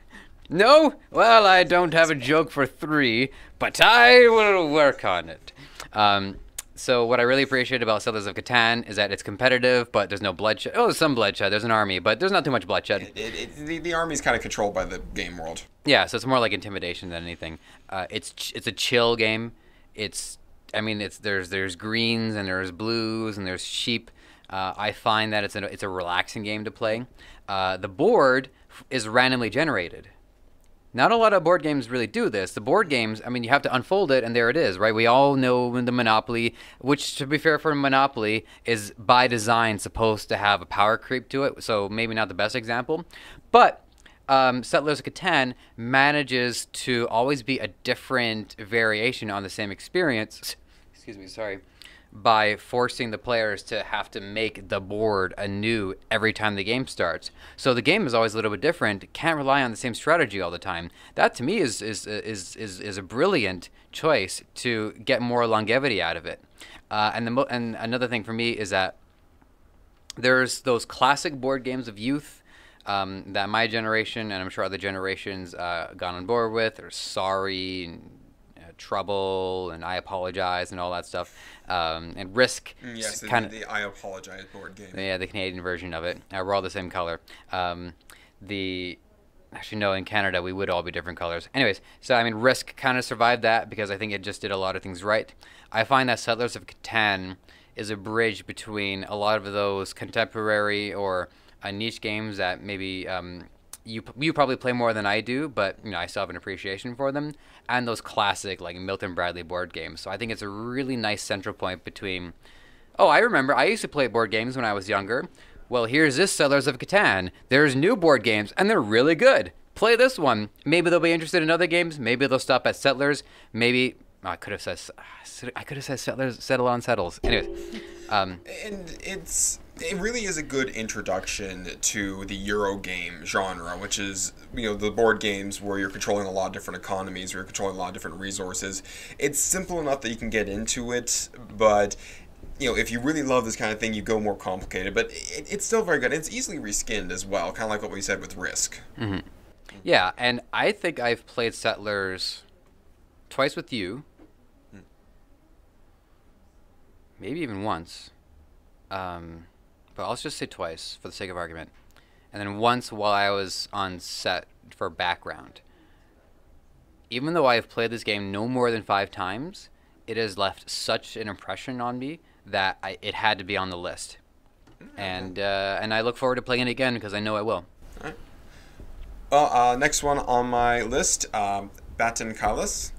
No? Well, I don't have a joke for 3, but I will work on it. So what I really appreciate about Settlers of Catan is that it's competitive, but there's no bloodshed. Oh, there's some bloodshed. There's an army, but there's not too much bloodshed. The army's kind of controlled by the game world. Yeah, so it's more like intimidation than anything. It's a chill game. There's greens and there's blues and there's sheep. I find that it's a relaxing game to play. The board is randomly generated. Not a lot of board games really do this. The board games, you have to unfold it, and there it is, right? We all know the Monopoly, which, to be fair for Monopoly, is by design supposed to have a power creep to it, so maybe not the best example. But Settlers of Catan manages to always be a different variation on the same experience. Excuse me, sorry. By forcing the players to have to make the board anew every time the game starts. So the game is always a little bit different. Can't rely on the same strategy all the time. That to me is a brilliant choice to get more longevity out of it. And another thing for me is that there's those classic board games of youth that my generation and I'm sure other generations got on board with. There's Sorry and Trouble and I Apologize and all that stuff, and Risk. Yes, the I Apologize board game. Yeah, the Canadian version of it. We're all the same color. Actually, no, in Canada we would all be different colors. Anyways, so Risk kind of survived that because I think it just did a lot of things right. I find that Settlers of Catan is a bridge between a lot of those contemporary or niche games that maybe you probably play more than I do, but I still have an appreciation for them, and those classic like Milton Bradley board games. So I think it's a really nice central point between. Oh, I remember I used to play board games when I was younger. Well, here's this Settlers of Catan. There's new board games, and they're really good. Play this one. Maybe they'll be interested in other games. Maybe they'll stop at Settlers. Maybe I could have said Settlers. Settle on Settles. Anyways, and it really is a good introduction to the Euro game genre, which is, the board games where you're controlling a lot of different economies, where you're controlling a lot of different resources. It's simple enough that you can get into it, but, if you really love this kind of thing, you go more complicated. But it's still very good. It's easily reskinned as well, kind of like what we said with Risk. Mm-hmm. Yeah, and I think I've played Settlers twice with you. Maybe even once. But I'll just say twice for the sake of argument. And then once while I was on set for background. Even though I've played this game no more than 5 times, it has left such an impression on me that it had to be on the list. And I look forward to playing it again because I know I will. All right. Well, next one on my list, Baton Kalas.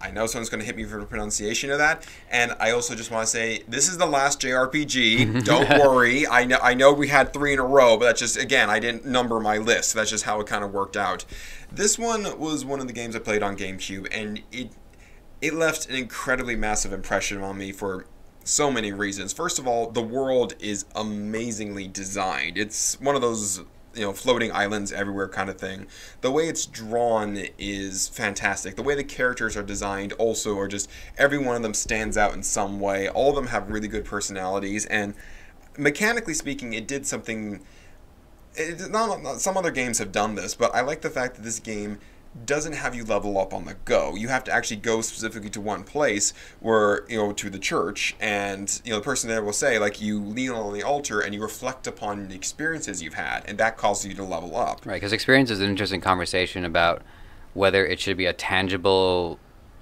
I know someone's going to hit me for the pronunciation of that, and I also just want to say this is the Last JRPG. Don't worry, I know we had 3 in a row, but that's just, again, I didn't number my list. That's just how it kind of worked out. This one was one of the games I played on GameCube, and it left an incredibly massive impression on me for so many reasons. First of all, the world is amazingly designed. It's one of those floating islands everywhere kind of thing. The way it's drawn is fantastic. The way the characters are designed also are just, every one of them stands out in some way. All of them have really good personalities, and mechanically speaking, it did something. Some other games have done this, but I like the fact that this game doesn't have you level up on the go. You have to actually go specifically to one place where, to the church, and, the person there will say, like, you kneel on the altar and you reflect upon the experiences you've had, and that causes you to level up. Right, because experience is an interesting conversation about whether it should be a tangible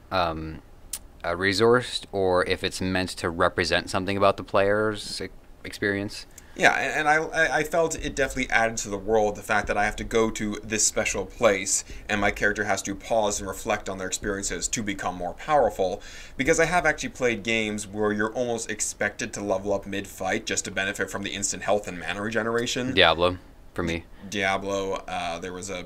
a resource or if it's meant to represent something about the player's experience. Yeah, and I felt it definitely added to the world the fact that I have to go to this special place and my character has to pause and reflect on their experiences to become more powerful. Because I have actually played games where you're almost expected to level up mid-fight just to benefit from the instant health and mana regeneration. Diablo, for me. Diablo, there was a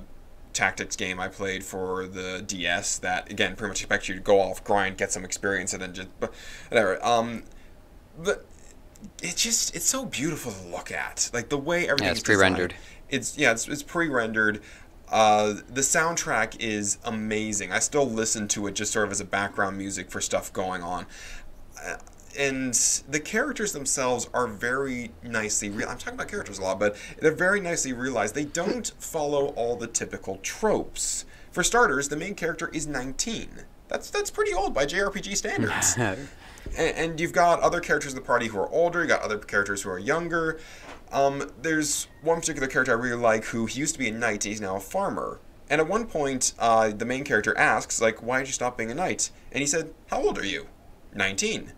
tactics game I played for the DS that, again, pretty much expects you to go off, grind, get some experience, and then just... whatever. But... it's so beautiful to look at, like the way everything's it's pre-rendered. It's pre-rendered. The soundtrack is amazing. I still listen to it just sort of as a background music for stuff going on, and the characters themselves are very nicely I'm talking about characters a lot, but they're very nicely realized. They don't follow all the typical tropes. For starters, the main character is 19. That's pretty old by JRPG standards. And you've got other characters in the party who are older, you got other characters who are younger. There's one particular character I really like who he used to be a knight, he's now a farmer. And at one point, the main character asks, like, why did you stop being a knight? And he said, how old are you? 19.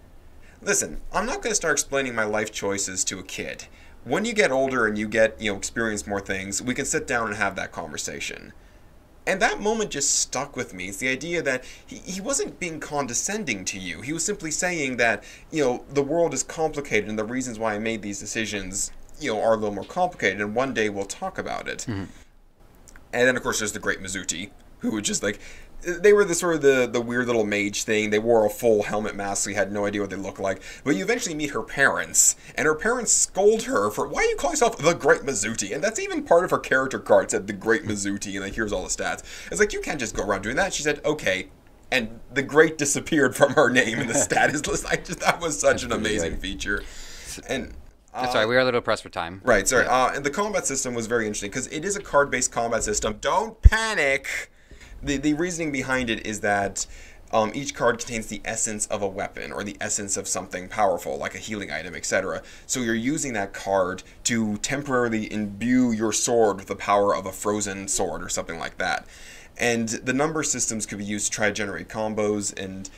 Listen, I'm not going to start explaining my life choices to a kid. When you get older and you get, experience more things, we can sit down and have that conversation. And that moment just stuck with me. It's the idea that he wasn't being condescending to you. He was simply saying that, the world is complicated and the reasons why I made these decisions, are a little more complicated, and one day we'll talk about it. Mm-hmm. And then, of course, there's the great Mizuti, who was just like... They were the sort of the weird little mage thing. They wore a full helmet mask, so you had no idea what they looked like. But you eventually meet her parents, and her parents scold her for, why do you call yourself the Great Mizuti? And that's even part of her character card, said the Great Mizuti, and like, here's all the stats. It's like, you can't just go around doing that. She said, okay. And the Great disappeared from her name in the status list. That was such an amazing feature. And... sorry, we are a little pressed for time. Right, sorry. Yeah. And the combat system was very interesting, because it is a card-based combat system. Don't panic! The reasoning behind it is that each card contains the essence of a weapon or the essence of something powerful, like a healing item, etc. So you're using that card to temporarily imbue your sword with the power of a frozen sword or something like that. And the number systems could be used to try to generate combos, and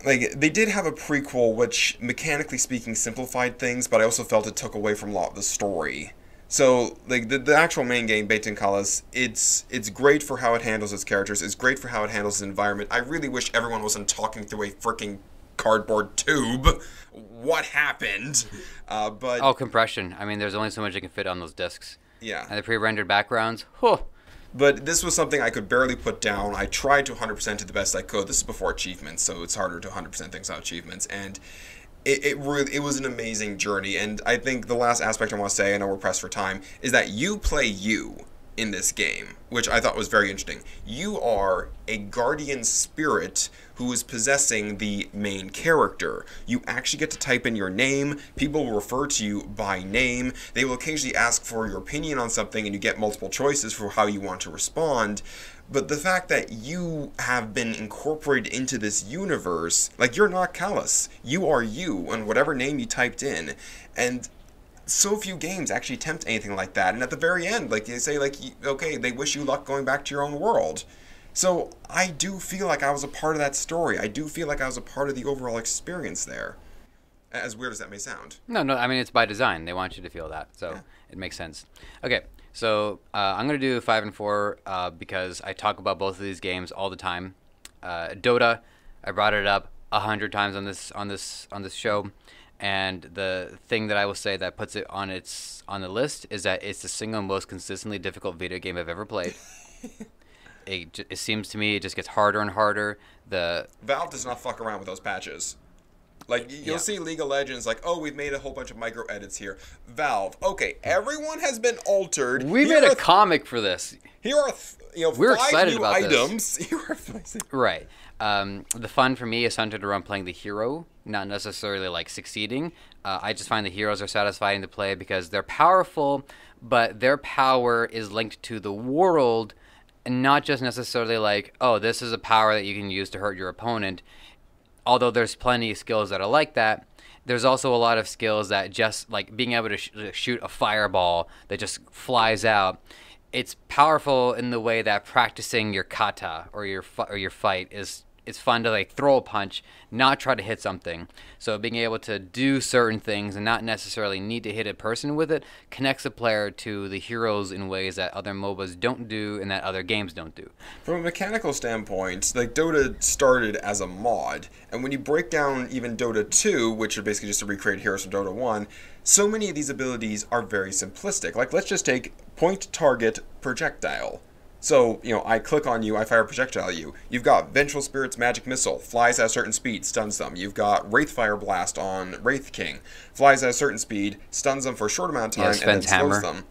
they did have a prequel which, mechanically speaking, simplified things, but I also felt it took away from a lot of the story. So, like, the actual main game, Baten Kalas, it's great for how it handles its characters, it's great for how it handles its environment. I really wish everyone wasn't talking through a freaking cardboard tube. What happened? Oh, compression. I mean, there's only so much you can fit on those discs. Yeah. And the pre-rendered backgrounds, whew. But this was something I could barely put down. I tried to 100% it the best I could. This is before achievements, so it's harder to 100% things without achievements. And it was an amazing journey. And I think the last aspect I want to say, I know we're pressed for time, is that you play you in this game, which I thought was very interesting. You are a guardian spirit who is possessing the main character. You actually get to type in your name. People will refer to you by name. They will occasionally ask for your opinion on something, and you get multiple choices for how you want to respond. But the fact that you have been incorporated into this universe, like, you're not Callus. You are you, and whatever name you typed in. And so few games actually attempt anything like that. And at the very end, like, they say, like, okay, they wish you luck going back to your own world. So I do feel like I was a part of that story. I do feel like I was a part of the overall experience there. As weird as that may sound. No, I mean, it's by design. They want you to feel that, so yeah. It makes sense. Okay, so I'm going to do 5 and 4 because I talk about both of these games all the time. Dota, I brought it up 100 times on this show. And the thing that I will say that puts it on the list is that it's the single most consistently difficult video game I've ever played. It seems to me it just gets harder and harder. Valve does not fuck around with those patches. Like, you'll see League of Legends, like, oh, we've made a whole bunch of micro edits here. Valve, okay, everyone has been altered. We made a comic for this. Here are we're 5 excited new about items. This. Right. The fun for me is centered around playing the hero, not necessarily like succeeding. I just find the heroes are satisfying to play because they're powerful, but their power is linked to the world, and not just necessarily like, oh, this is a power that you can use to hurt your opponent. Although there's plenty of skills that are like that, there's also a lot of skills that just like being able to shoot a fireball that just flies out. It's powerful in the way that practicing your kata or your fight is it's fun to like throw a punch, not try to hit something. So being able to do certain things and not necessarily need to hit a person with it connects the player to the heroes in ways that other MOBAs don't do and that other games don't do. From a mechanical standpoint, like Dota started as a mod, and when you break down even Dota 2, which are basically just to recreate heroes from Dota 1, so many of these abilities are very simplistic. Like, let's just take point, target, projectile. So, you know, I click on you, I fire a projectile at you. You've got Vengeful Spirit's Magic Missile, flies at a certain speed, stuns them. You've got Wraithfire Blast on Wraith King, flies at a certain speed, stuns them for a short amount of time, and then slows them.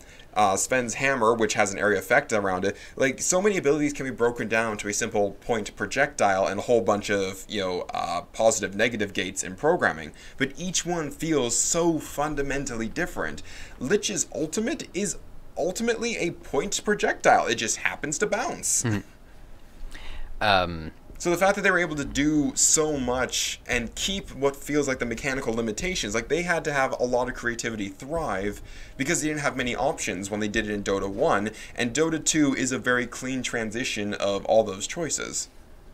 Sven's Hammer, which has an area effect around it. Like, so many abilities can be broken down to a simple point projectile and a whole bunch of, you know, positive, negative gates in programming. But each one feels so fundamentally different. Lich's ultimate is ultimately a point projectile. It just happens to bounce. So the fact that they were able to do so much and keep what feels like the mechanical limitations, like they had to have a lot of creativity thrive because they didn't have many options when they did it in Dota 1, and Dota 2 is a very clean transition of all those choices.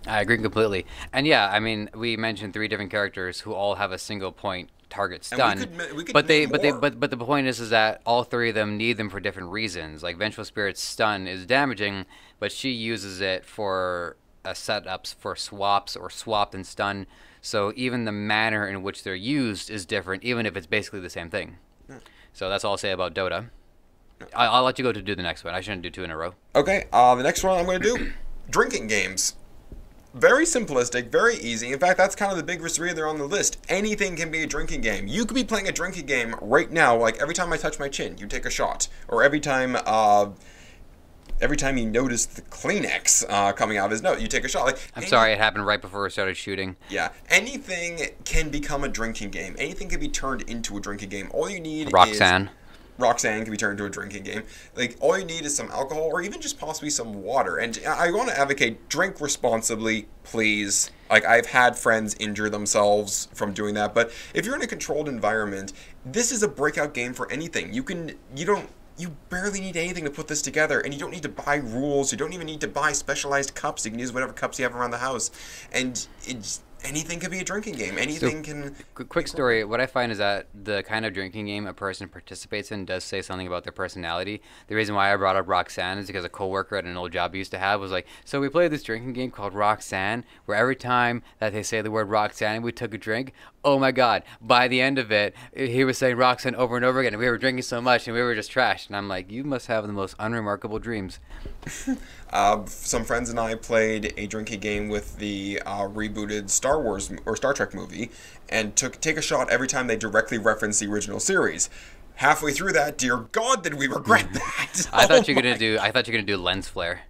I agree completely. And yeah, I mean, we mentioned 3 different characters who all have a single point target stun. We could but name more. but the point is that all 3 of them need them for different reasons. Like Vengeful Spirit's stun is damaging, but she uses it for setups for swaps or swap and stun. So even the manner in which they're used is different, even if it's basically the same thing. So that's all I'll say about Dota. I'll let you go to do the next one. I shouldn't do 2 in a row. Okay, the next one I'm going to do, drinking games. Very simplistic, very easy. In fact, that's kind of the biggest 3 there on the list. Anything can be a drinking game. You could be playing a drinking game right now, like every time I touch my chin, you take a shot. Or every time you notice the Kleenex coming out of his nose, you take a shot. Like, I'm sorry, it happened right before we started shooting. Yeah, anything can become a drinking game. Anything can be turned into a drinking game. All you need Roxanne. Roxanne can be turned into a drinking game. Like, all you need is some alcohol or even just possibly some water. And I want to advocate, drink responsibly, please. Like, I've had friends injure themselves from doing that. But if you're in a controlled environment, this is a breakout game for anything. You barely need anything to put this together, and you don't need to buy rules. You don't even need to buy specialized cups. You can use whatever cups you have around the house. And anything can be a drinking game. Anything can... Quick story. What I find is that the kind of drinking game a person participates in does say something about their personality. The reason why I brought up Roxanne is because a coworker at an old job I used to have was like, so we played this drinking game called Roxanne, where every time that they say the word Roxanne, we took a drink. Oh my God. By the end of it, he was saying Roxanne over and over again, and we were drinking so much, and we were just trashed. And I'm like, you must have the most unremarkable dreams. Some friends and I played a drinking game with the rebooted Star Wars or Star Trek movie, and take a shot every time they directly reference the original series. Halfway through that, dear God, did we regret that? I thought you were gonna do lens flare.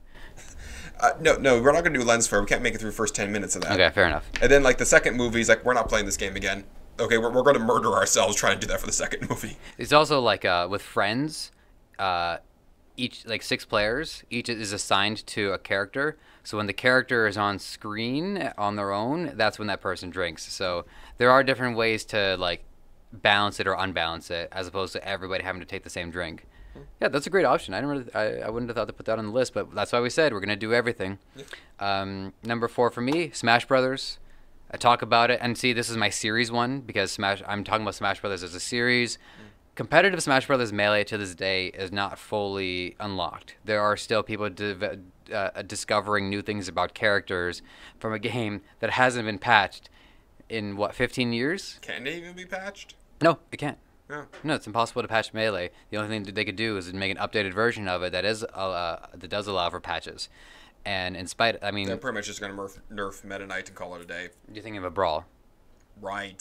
No, we're not gonna do lens flare. We can't make it through the first 10 minutes of that. Okay, fair enough. And then like the second movie's like, we're not playing this game again. Okay, we're gonna murder ourselves trying to do that for the second movie. It's also like with friends, each like 6 players, each is assigned to a character. So when the character is on screen on their own, that's when that person drinks. So there are different ways to like balance it or unbalance it, as opposed to everybody having to take the same drink. Yeah, that's a great option. I wouldn't have thought to put that on the list, but that's why we said we're gonna do everything. Yeah. Number 4 for me, Smash Brothers. I talk about it, and see, this is my series one because I'm talking about Smash Brothers as a series. Competitive Smash Brothers Melee to this day is not fully unlocked. There are still people discovering new things about characters from a game that hasn't been patched in, 15 years? Can it even be patched? No, it can't. No, it's impossible to patch Melee. The only thing that they could do is make an updated version of it that does allow for patches. And in spite, I mean, they're pretty much just gonna nerf Meta Knight and call it a day. You're thinking of a brawl, right?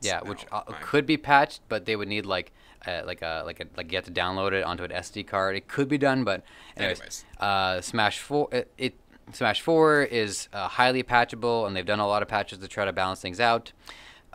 Yeah, which could be patched, but they would need like you have to download it onto an SD card. It could be done, but anyways. Smash 4 is highly patchable, and they've done a lot of patches to try to balance things out.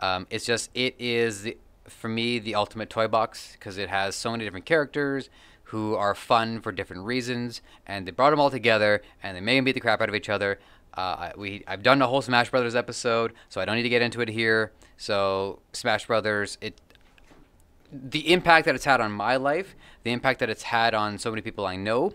It is for me the ultimate toy box because it has so many different characters who are fun for different reasons, and they brought them all together, and they made them beat the crap out of each other. I've done a whole Smash Brothers episode, so I don't need to get into it here. So Smash Brothers, the impact that it's had on my life, the impact that it's had on so many people I know,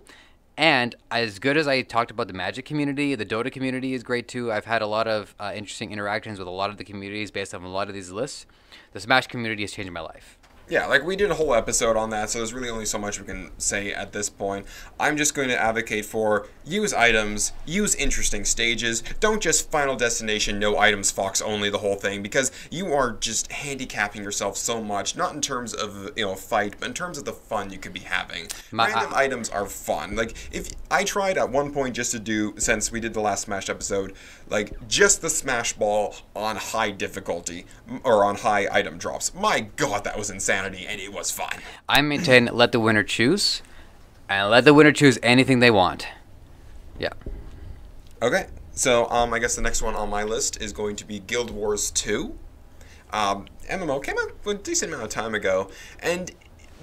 And as good as I talked about the Magic community, the Dota community is great too. I've had a lot of interesting interactions with a lot of the communities based on a lot of these lists. The Smash community has changed my life. Yeah, like we did a whole episode on that, so there's really only so much we can say at this point. I'm just going to advocate for use items, use interesting stages, don't just Final Destination, no items, Fox only, the whole thing, because you are just handicapping yourself so much, not in terms of, fight, but in terms of the fun you could be having. Random items are fun. Like, if I tried at one point just to do, since we did the last Smash episode, like, just the Smash Ball on high difficulty, or on high item drops. My god, that was insanity, and it was fun. I maintain let the winner choose, and let the winner choose anything they want. Yeah. Okay, so I guess the next one on my list is going to be Guild Wars 2. MMO came out a decent amount of time ago, and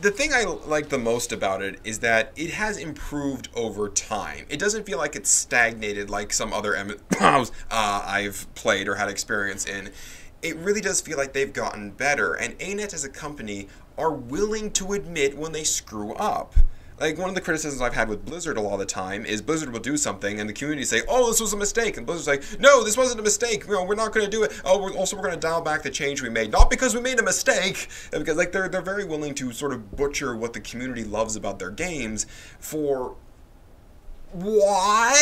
the thing I like the most about it is that it has improved over time. It doesn't feel like it's stagnated like some other MMOs I've played or had experience in. It really does feel like they've gotten better, and ANET as a company are willing to admit when they screw up. Like, one of the criticisms I've had with Blizzard a lot of the time is Blizzard will do something, and the community say, oh, this was a mistake, and Blizzard's like, no, this wasn't a mistake, we're not going to do it, oh, we're going to dial back the change we made, not because we made a mistake, because, like, they're very willing to sort of butcher what the community loves about their games for why?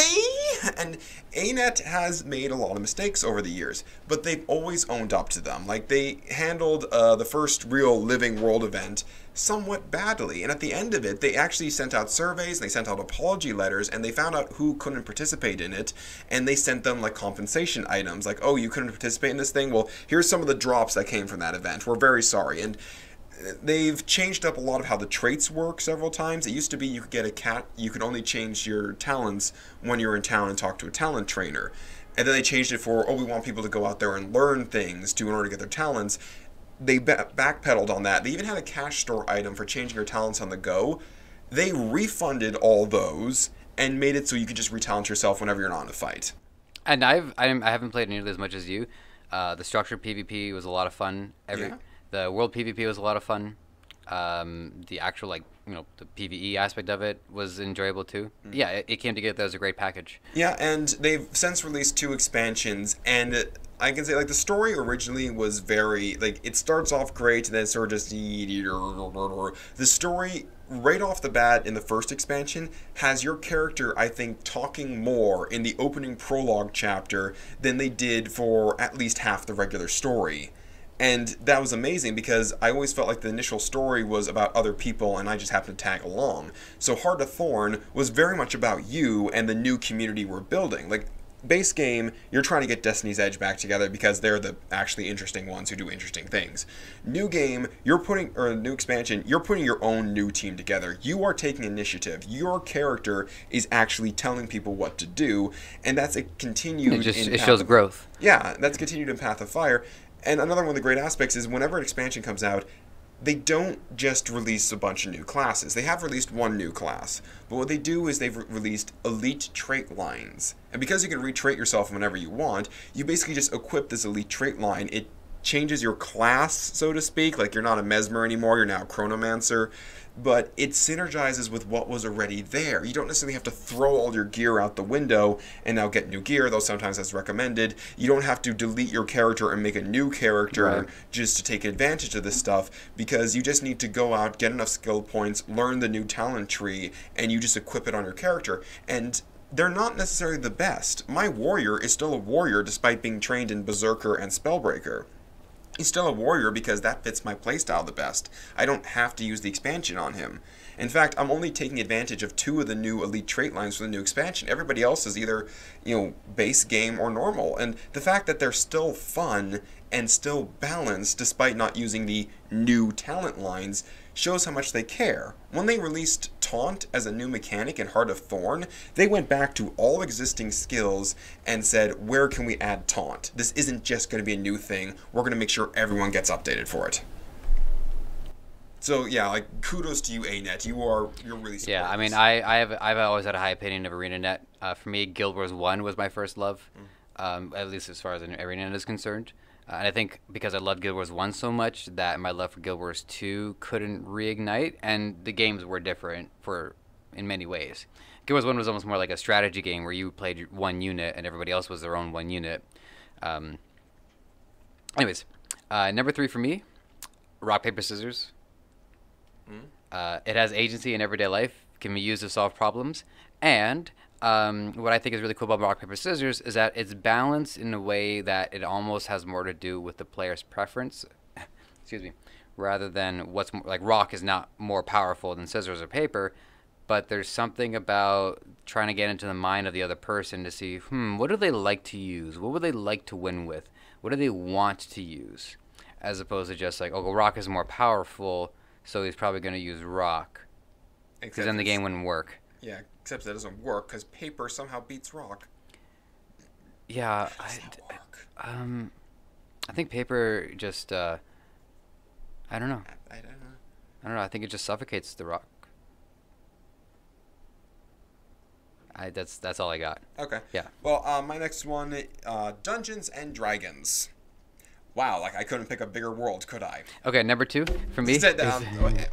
And ANET has made a lot of mistakes over the years, but they've always owned up to them. Like, they handled the first real Living World event somewhat badly, and at the end of it, they actually sent out surveys, they sent out apology letters, and they found out who couldn't participate in it, and they sent them, like, compensation items, like, oh, you couldn't participate in this thing? Well, here's some of the drops that came from that event. We're very sorry. And they've changed up a lot of how the traits work several times. It used to be you could get a cat, you could only change your talents when you're in town and talk to a talent trainer. And then they changed it for, oh, we want people to go out there and learn things in order to get their talents. They backpedaled on that. They even had a cash store item for changing your talents on the go. They refunded all those and made it so you could just retalent yourself whenever you're not in a fight. And I haven't played nearly as much as you. The structured PvP was a lot of fun. The world PvP was a lot of fun. The actual, the PvE aspect of it was enjoyable too. Yeah, it came together as a great package. Yeah, and they've since released 2 expansions, and I can say, like, the story originally was very, like, it starts off great, and then sort of just, the story right off the bat in the first expansion has your character, I think, talking more in the opening prologue chapter than they did for at least half the regular story. And that was amazing because I always felt like the initial story was about other people and I just happened to tag along. So Heart of Thorn was very much about you and the new community we're building. Like, base game, you're trying to get Destiny's Edge back together because they're the actually interesting ones who do interesting things. New game, new expansion, you're putting your own new team together. You are taking initiative. Your character is actually telling people what to do, and that's a continued... It shows growth. Yeah, that's continued in Path of Fire. And another one of the great aspects is whenever an expansion comes out, they don't just release a bunch of new classes. They have released one new class. But what they do is they've released elite trait lines. And because you can retrait yourself whenever you want, you basically just equip this elite trait line. It changes your class, so to speak. Like, you're not a Mesmer anymore, you're now a Chronomancer. But it synergizes with what was already there. You don't necessarily have to throw all your gear out the window and now get new gear, though sometimes that's recommended. You don't have to delete your character and make a new character just to take advantage of this stuff, because you just need to go out, get enough skill points, learn the new talent tree, and you just equip it on your character. And they're not necessarily the best. My warrior is still a warrior despite being trained in Berserker and Spellbreaker. He's still a warrior because that fits my playstyle the best. I don't have to use the expansion on him. In fact, I'm only taking advantage of 2 of the new elite trait lines for the new expansion. Everybody else is either, base game or normal. And the fact that they're still fun and still balanced despite not using the new talent lines shows how much they care. When they released Taunt as a new mechanic in Heart of Thorn, they went back to all existing skills and said, where can we add Taunt? This isn't just going to be a new thing. We're going to make sure everyone gets updated for it. So yeah, like, kudos to you, ANET. You're really supportive. Yeah, I mean, I've always had a high opinion of ArenaNet. For me, Guild Wars 1 was my first love, at least as far as ArenaNet is concerned. And I think because I loved Guild Wars 1 so much that my love for Guild Wars 2 couldn't reignite, and the games were different in many ways. Guild Wars 1 was almost more like a strategy game where you played one unit and everybody else was their own one unit. Um, anyways, number 3 for me, rock, paper, scissors. It has agency in everyday life, can be used to solve problems, and what I think is really cool about rock, paper, scissors is that it's balanced in a way that it almost has more to do with the player's preference. Excuse me. Rather than what's more, like rock is not more powerful than scissors or paper, but there's something about trying to get into the mind of the other person to see, what do they like to use? What would they like to win with? What do they want to use? As opposed to just like, oh, well, rock is more powerful, so he's probably going to use rock. Because then the game wouldn't work. Yeah, except that doesn't work because paper somehow beats rock. Yeah, How does that work? I think paper just, I don't know. I don't know. I don't know. I think it just suffocates the rock. That's all I got. Okay. Yeah. Well, my next one, Dungeons and Dragons. Wow, like I couldn't pick a bigger world, could I? Okay, number 2 for me.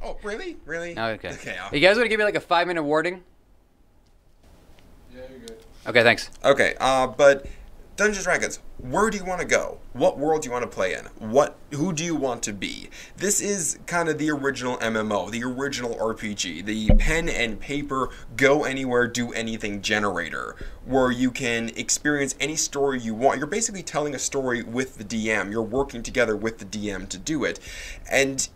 Oh, really? Really? Okay. Okay. You guys want to give me like a 5-minute warning? Yeah, you're good. Okay, thanks. Okay, but Dungeons and Dragons, where do you want to go? What world do you want to play in? Who do you want to be? This is kind of the original MMO, the original RPG, the pen and paper, go anywhere, do anything generator, where you can experience any story you want. You're basically telling a story with the DM. You're working together with the DM to do it. And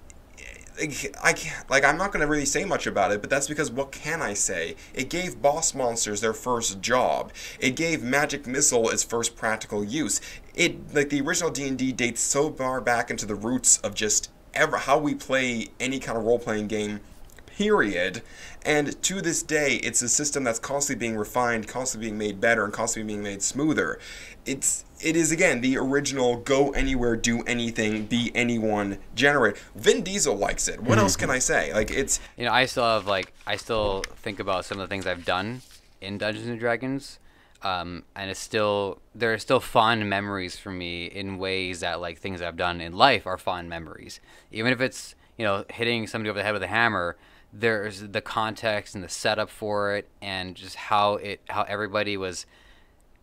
I'm not going to really say much about it, but that's because what can I say? It gave boss monsters their first job. It gave magic missile its first practical use. Like the original D&D dates so far back into the roots of just how we play any kind of role-playing game, period. And to this day, it's a system that's constantly being refined, constantly being made better, and constantly being made smoother. It is again the original go anywhere, do anything, be anyone generate. Vin Diesel likes it. What else can I say? Like it's I still think about some of the things I've done in Dungeons and Dragons, and there are still fond memories for me in ways that like things I've done in life are fond memories. Even if it's hitting somebody over the head with a hammer, there's the context and the setup for it, and just how everybody was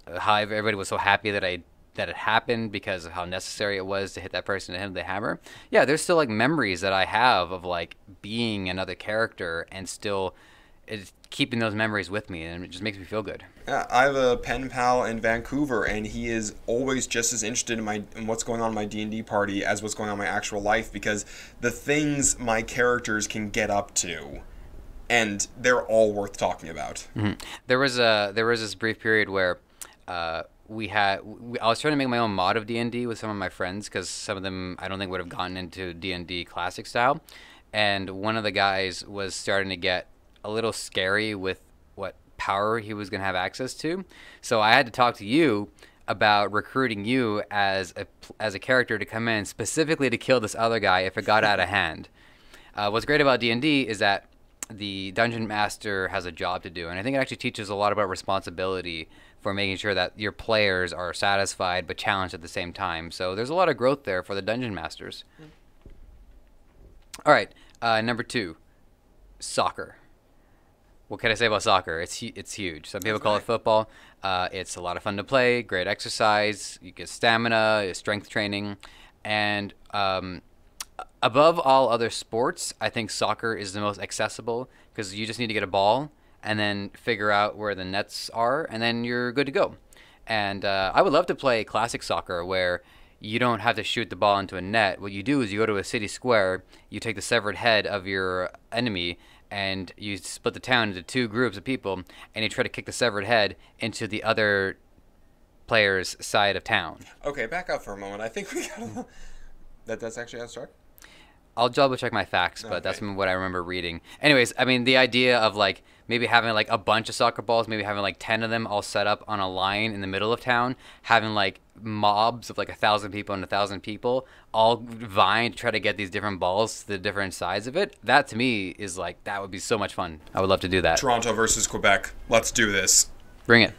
so happy that it happened because of how necessary it was to hit that person to hit the hammer. Yeah, there's still like memories that I have of like being another character and still keeping those memories with me, and it just makes me feel good. Yeah, I have a pen pal in Vancouver, and he is always just as interested in what's going on in my D&D party as what's going on in my actual life, because the things my characters can get up to, and they're all worth talking about. Mm-hmm. There was this brief period where I was trying to make my own mod of D&D with some of my friends, because some of them I don't think would have gotten into D&D classic style, and one of the guys was starting to get a little scary with what power he was going to have access to. So I had to talk to you about recruiting you as a character to come in specifically to kill this other guy if it got out of hand. What's great about D&D is that the dungeon master has a job to do, and I think it actually teaches a lot about responsibility for making sure that your players are satisfied but challenged at the same time. So there's a lot of growth there for the dungeon masters. All right, number 2, soccer. What can I say about soccer? It's huge. Some people call it football. It's a lot of fun to play, great exercise. You get stamina, strength training. And above all other sports, I think soccer is the most accessible, because you just need to get a ball and then figure out where the nets are, and then you're good to go. And I would love to play classic soccer where you don't have to shoot the ball into a net. What you do is you go to a city square, you take the severed head of your enemy, and you split the town into 2 groups of people, and you try to kick the severed head into the other player's side of town. Okay, back up for a moment. I think we got that's actually how it starts? I'll double check my facts, but that's what I remember reading. Anyways, I mean, the idea of like maybe having like a bunch of soccer balls, maybe having like 10 of them all set up on a line in the middle of town, having like mobs of like 1,000 people and 1,000 people all vying to try to get these different balls to the different sides of it. That to me is like, that would be so much fun. I would love to do that. Toronto versus Quebec. Let's do this. Bring it.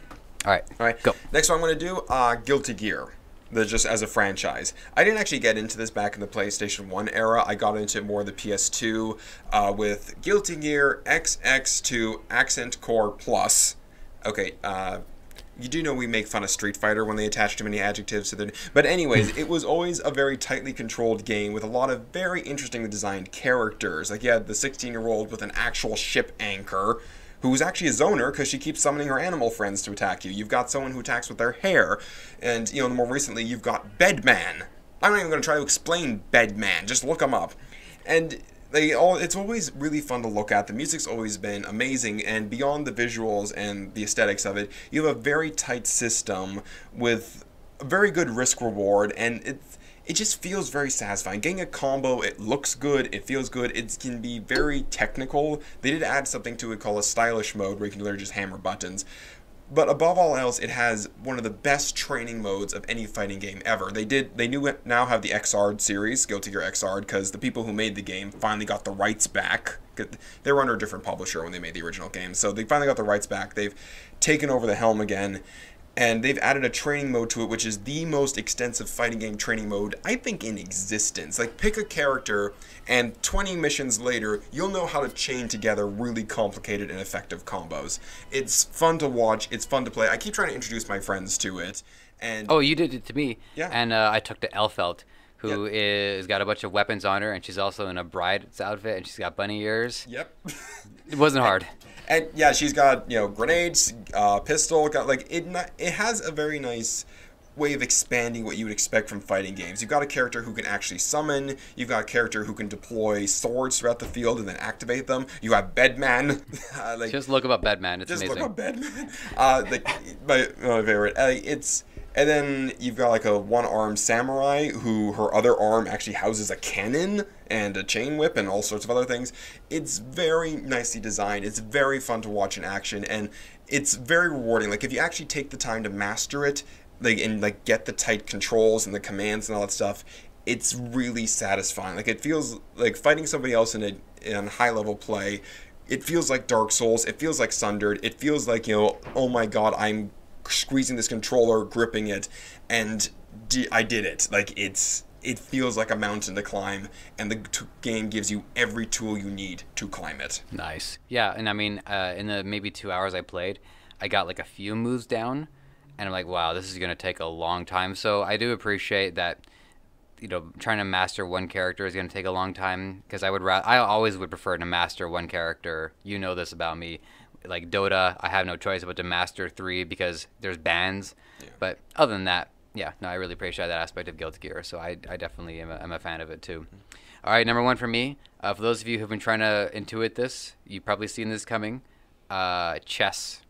All right. All right. Go. Next one I'm going to do, Guilty Gear. just as a franchise. I didn't actually get into this back in the PlayStation 1 era. I got into it more the PS2 with Guilty Gear XX2 Accent Core Plus. Okay, you do know we make fun of Street Fighter when they attach too many adjectives to their... But anyways, it was always a very tightly controlled game with a lot of very interestingly designed characters. Like, you had the 16-year-old with an actual ship anchor, who's actually a zoner because she keeps summoning her animal friends to attack you. You've got someone who attacks with their hair. And, you know, more recently, you've got Bedman. I'm not even going to try to explain Bedman. Just look him up. And... it's always really fun to look at. The music's always been amazing, and beyond the visuals and the aesthetics of it, you have a very tight system with a very good risk-reward, and it just feels very satisfying. Getting a combo, it looks good, it feels good, it can be very technical. They did add something to it called a stylish mode, where you can literally just hammer buttons. But above all else, it has one of the best training modes of any fighting game ever. They now have the XR series, Guilty Gear XR, because the people who made the game finally got the rights back. They were under a different publisher when they made the original game, so they finally got the rights back. They've taken over the helm again, and they've added a training mode to it, which is the most extensive fighting game training mode, I think, in existence. Like, pick a character, and 20 missions later, you'll know how to chain together really complicated and effective combos. It's fun to watch, it's fun to play. I keep trying to introduce my friends to it, and... Oh, you did it to me. Yeah. And I took to Elfelt, who is got a bunch of weapons on her, and she's also in a bride's outfit, and she's got bunny ears. Yep. It wasn't hard. And yeah, she's got, you know, grenades, pistol, it has a very nice way of expanding what you would expect from fighting games. You've got a character who can actually summon, you've got a character who can deploy swords throughout the field and then activate them. You have Bedman. Just look up Bedman, it's amazing. Just look up Bedman. My favorite. And then you've got like a one-armed samurai who her other arm actually houses a cannon and a chain whip and all sorts of other things. It's very nicely designed. It's very fun to watch in action, and it's very rewarding. Like, if you actually take the time to master it, and get the tight controls and the commands and all that stuff, it's really satisfying. Like, it feels like fighting somebody else in high-level play. It feels like Dark Souls. It feels like Sundered. It feels like, you know, oh my god, I'm squeezing this controller, gripping it, and I did it. Like, it feels like a mountain to climb, and the game gives you every tool you need to climb it. Nice. Yeah, and I mean, in the maybe 2 hours I played, I got like a few moves down, and I'm like, wow, this is going to take a long time. So I do appreciate that, you know, trying to master one character is going to take a long time, because I always would prefer to master one character. You know this about me. Like Dota, I have no choice but to master 3 because there's bans. Yeah. But other than that, yeah, no, I really appreciate that aspect of Guilty Gear, so I definitely am a fan of it too. All right, number 1 for me. For those of you who've been trying to intuit this, you've probably seen this coming. Chess.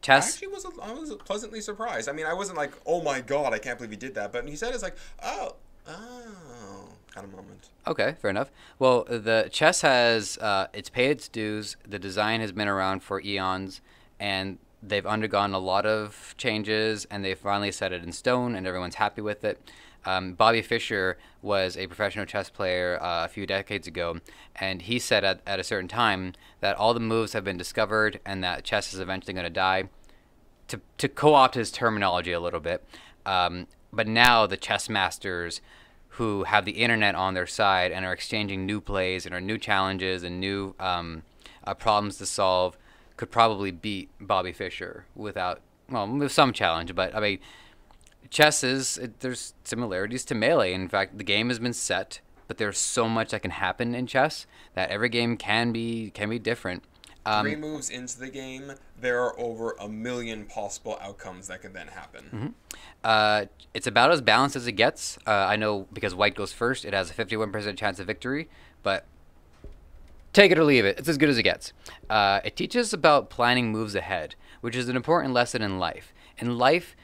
I was pleasantly surprised. I mean, I wasn't like, oh my god, I can't believe he did that. But he said it's like, oh, kind of moment. Okay, fair enough. Well, the chess has, it's paid its dues. The design has been around for eons, and they've undergone a lot of changes, and they finally set it in stone, and everyone's happy with it. Bobby Fischer was a professional chess player a few decades ago, and he said at a certain time that all the moves have been discovered and that chess is eventually going to die. To co-opt his terminology a little bit, but now the chess masters who have the internet on their side and are exchanging new plays and are new challenges and new problems to solve could probably beat Bobby Fischer with some challenge. But I mean, chess there's similarities to Melee. In fact, the game has been set, but there's so much that can happen in chess that every game can be different. 3 moves into the game, there are over 1 million possible outcomes that can then happen. Mm-hmm. It's about as balanced as it gets. I know because white goes first, it has a 51% chance of victory, but take it or leave it. It's as good as it gets. It teaches about planning moves ahead, which is an important lesson in life. In life,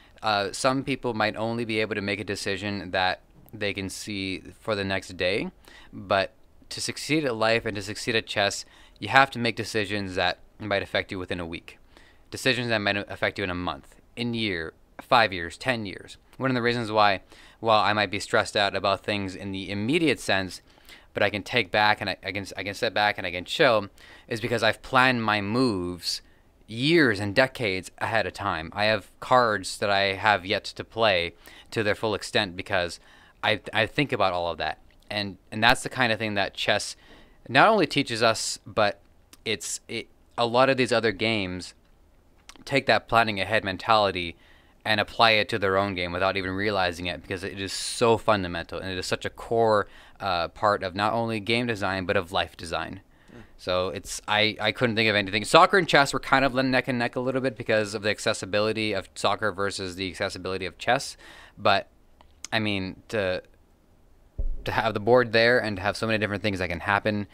some people might only be able to make a decision that they can see for the next day, but to succeed at life and to succeed at chess, you have to make decisions that might affect you within a week. Decisions that might affect you in a month, in a year, 5 years, 10 years. One of the reasons why, while I might be stressed out about things in the immediate sense, but I can take back and I can step back and I can chill, is because I've planned my moves years and decades ahead of time. I have cards that I have yet to play to their full extent because I think about all of that. And that's the kind of thing that chess not only teaches us, but a lot of these other games take that planning ahead mentality and apply it to their own game without even realizing it, because it is so fundamental and it is such a core part of not only game design but of life design. So I couldn't think of anything. Soccer and chess were kind of neck and neck a little bit because of the accessibility of soccer versus the accessibility of chess. But I mean, to have the board there and to have so many different things that can happen,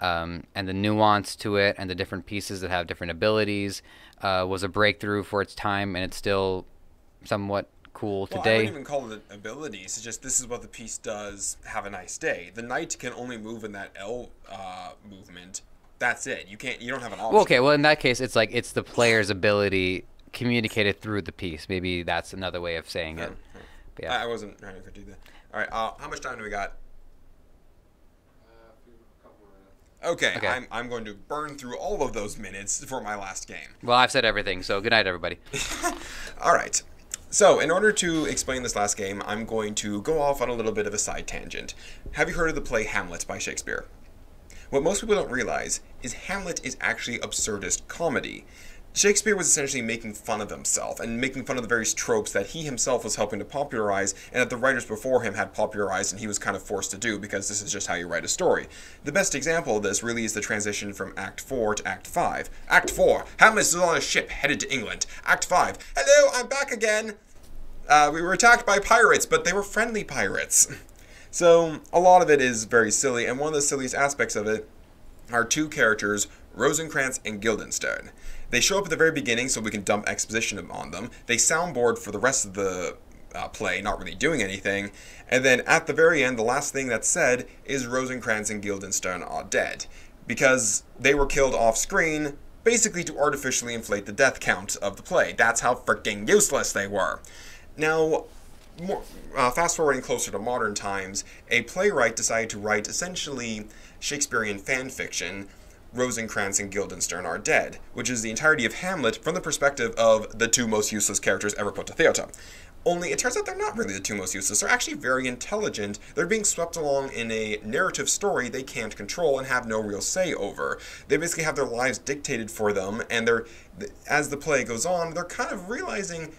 and the nuance to it and the different pieces that have different abilities was a breakthrough for its time, and it's still somewhat cool Well, I today. wouldn't even call it abilities. It's just this is what the piece does. Have a nice day. The knight can only move in that L movement. That's it. You don't have an option. Well, okay. Well, in that case, it's like it's the player's ability communicated through the piece. Maybe that's another way of saying it. But yeah. I wasn't trying to do that. All right. How much time do we got? A couple minutes. Okay. I'm going to burn through all of those minutes for my last game. Well, I've said everything. So good night, everybody. All right. So, in order to explain this last game, I'm going to go off on a little bit of a side tangent. Have you heard of the play Hamlet by Shakespeare? What most people don't realize is Hamlet is actually absurdist comedy. Shakespeare was essentially making fun of himself and making fun of the various tropes that he himself was helping to popularize and that the writers before him had popularized and he was kind of forced to do because this is just how you write a story. The best example of this really is the transition from Act 4 to Act 5. Act 4, Hamlet is on a ship headed to England. Act 5, hello, I'm back again. We were attacked by pirates, but they were friendly pirates. So, a lot of it is very silly, and one of the silliest aspects of it are two characters, Rosencrantz and Guildenstern. They show up at the very beginning so we can dump exposition on them. They soundboard for the rest of the play, not really doing anything. And then at the very end, the last thing that's said is Rosencrantz and Guildenstern are dead. Because they were killed off screen, basically to artificially inflate the death count of the play. That's how freaking useless they were. Now, fast forwarding closer to modern times, a playwright decided to write essentially Shakespearean fan fiction, Rosencrantz and Guildenstern are dead, which is the entirety of Hamlet from the perspective of the two most useless characters ever put to theatre. Only it turns out they're not really the two most useless. They're actually very intelligent. They're being swept along in a narrative story they can't control and have no real say over. They basically have their lives dictated for them, and as the play goes on, they're kind of realizing,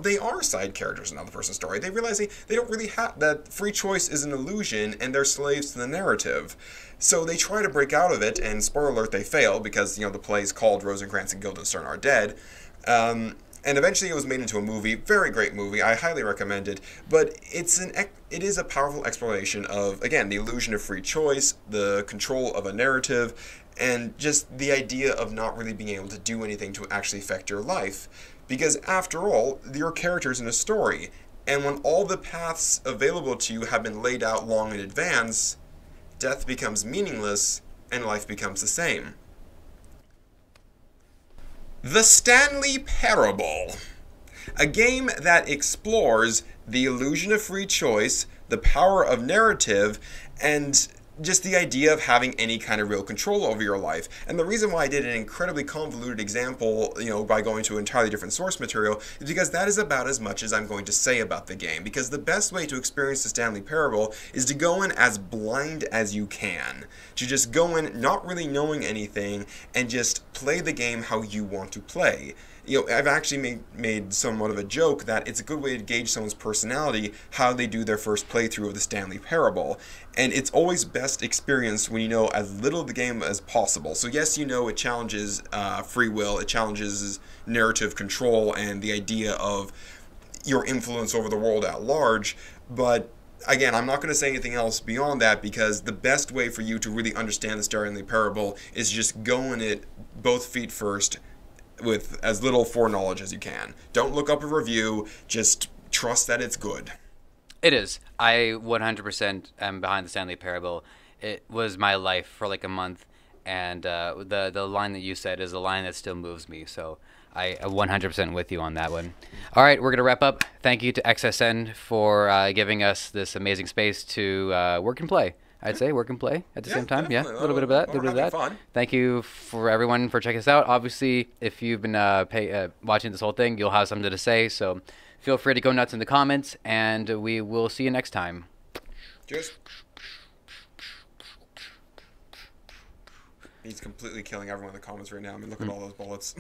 they are side characters in another person's story. They realize they don't really have that free choice is an illusion and they're slaves to the narrative. So they try to break out of it, and spoiler alert, they fail because, the play is called Rosencrantz and Guildenstern are dead. And eventually it was made into a movie, very great movie, I highly recommend it, but it is a powerful exploration of, again, the illusion of free choice, the control of a narrative, and just the idea of not really being able to do anything to actually affect your life. Because after all, your character's in a story, and when all the paths available to you have been laid out long in advance, death becomes meaningless, and life becomes the same. The Stanley Parable. A game that explores the illusion of free choice, the power of narrative, and just the idea of having any kind of real control over your life. And the reason why I did an incredibly convoluted example, by going to entirely different source material, is because that is about as much as I'm going to say about the game. Because the best way to experience the Stanley Parable is to go in as blind as you can. To just go in not really knowing anything and just play the game how you want to play. I've actually made somewhat of a joke that it's a good way to gauge someone's personality, how they do their first playthrough of the Stanley Parable. And it's always best experienced when you know as little of the game as possible. So yes, it challenges free will, it challenges narrative control and the idea of your influence over the world at large, but again, I'm not going to say anything else beyond that because the best way for you to really understand the Stanley Parable is just go in it both feet first, with as little foreknowledge as you can. Don't look up a review, just trust that it's good. It is. I 100% am behind the Stanley Parable. It was my life for like a month, and the line that you said is a line that still moves me, so I 100% with you on that one. All right, we're going to wrap up. Thank you to XSN for giving us this amazing space to work and play. I'd say work and play at the Yeah, same time. Yeah, definitely. a little bit of that, a We're little bit of having that. fun. Thank you for everyone for checking us out. Obviously, if you've been watching this whole thing, you'll have something to say. So feel free to go nuts in the comments, and we will see you next time. Cheers. He's completely killing everyone in the comments right now. I mean, look at all those bullets.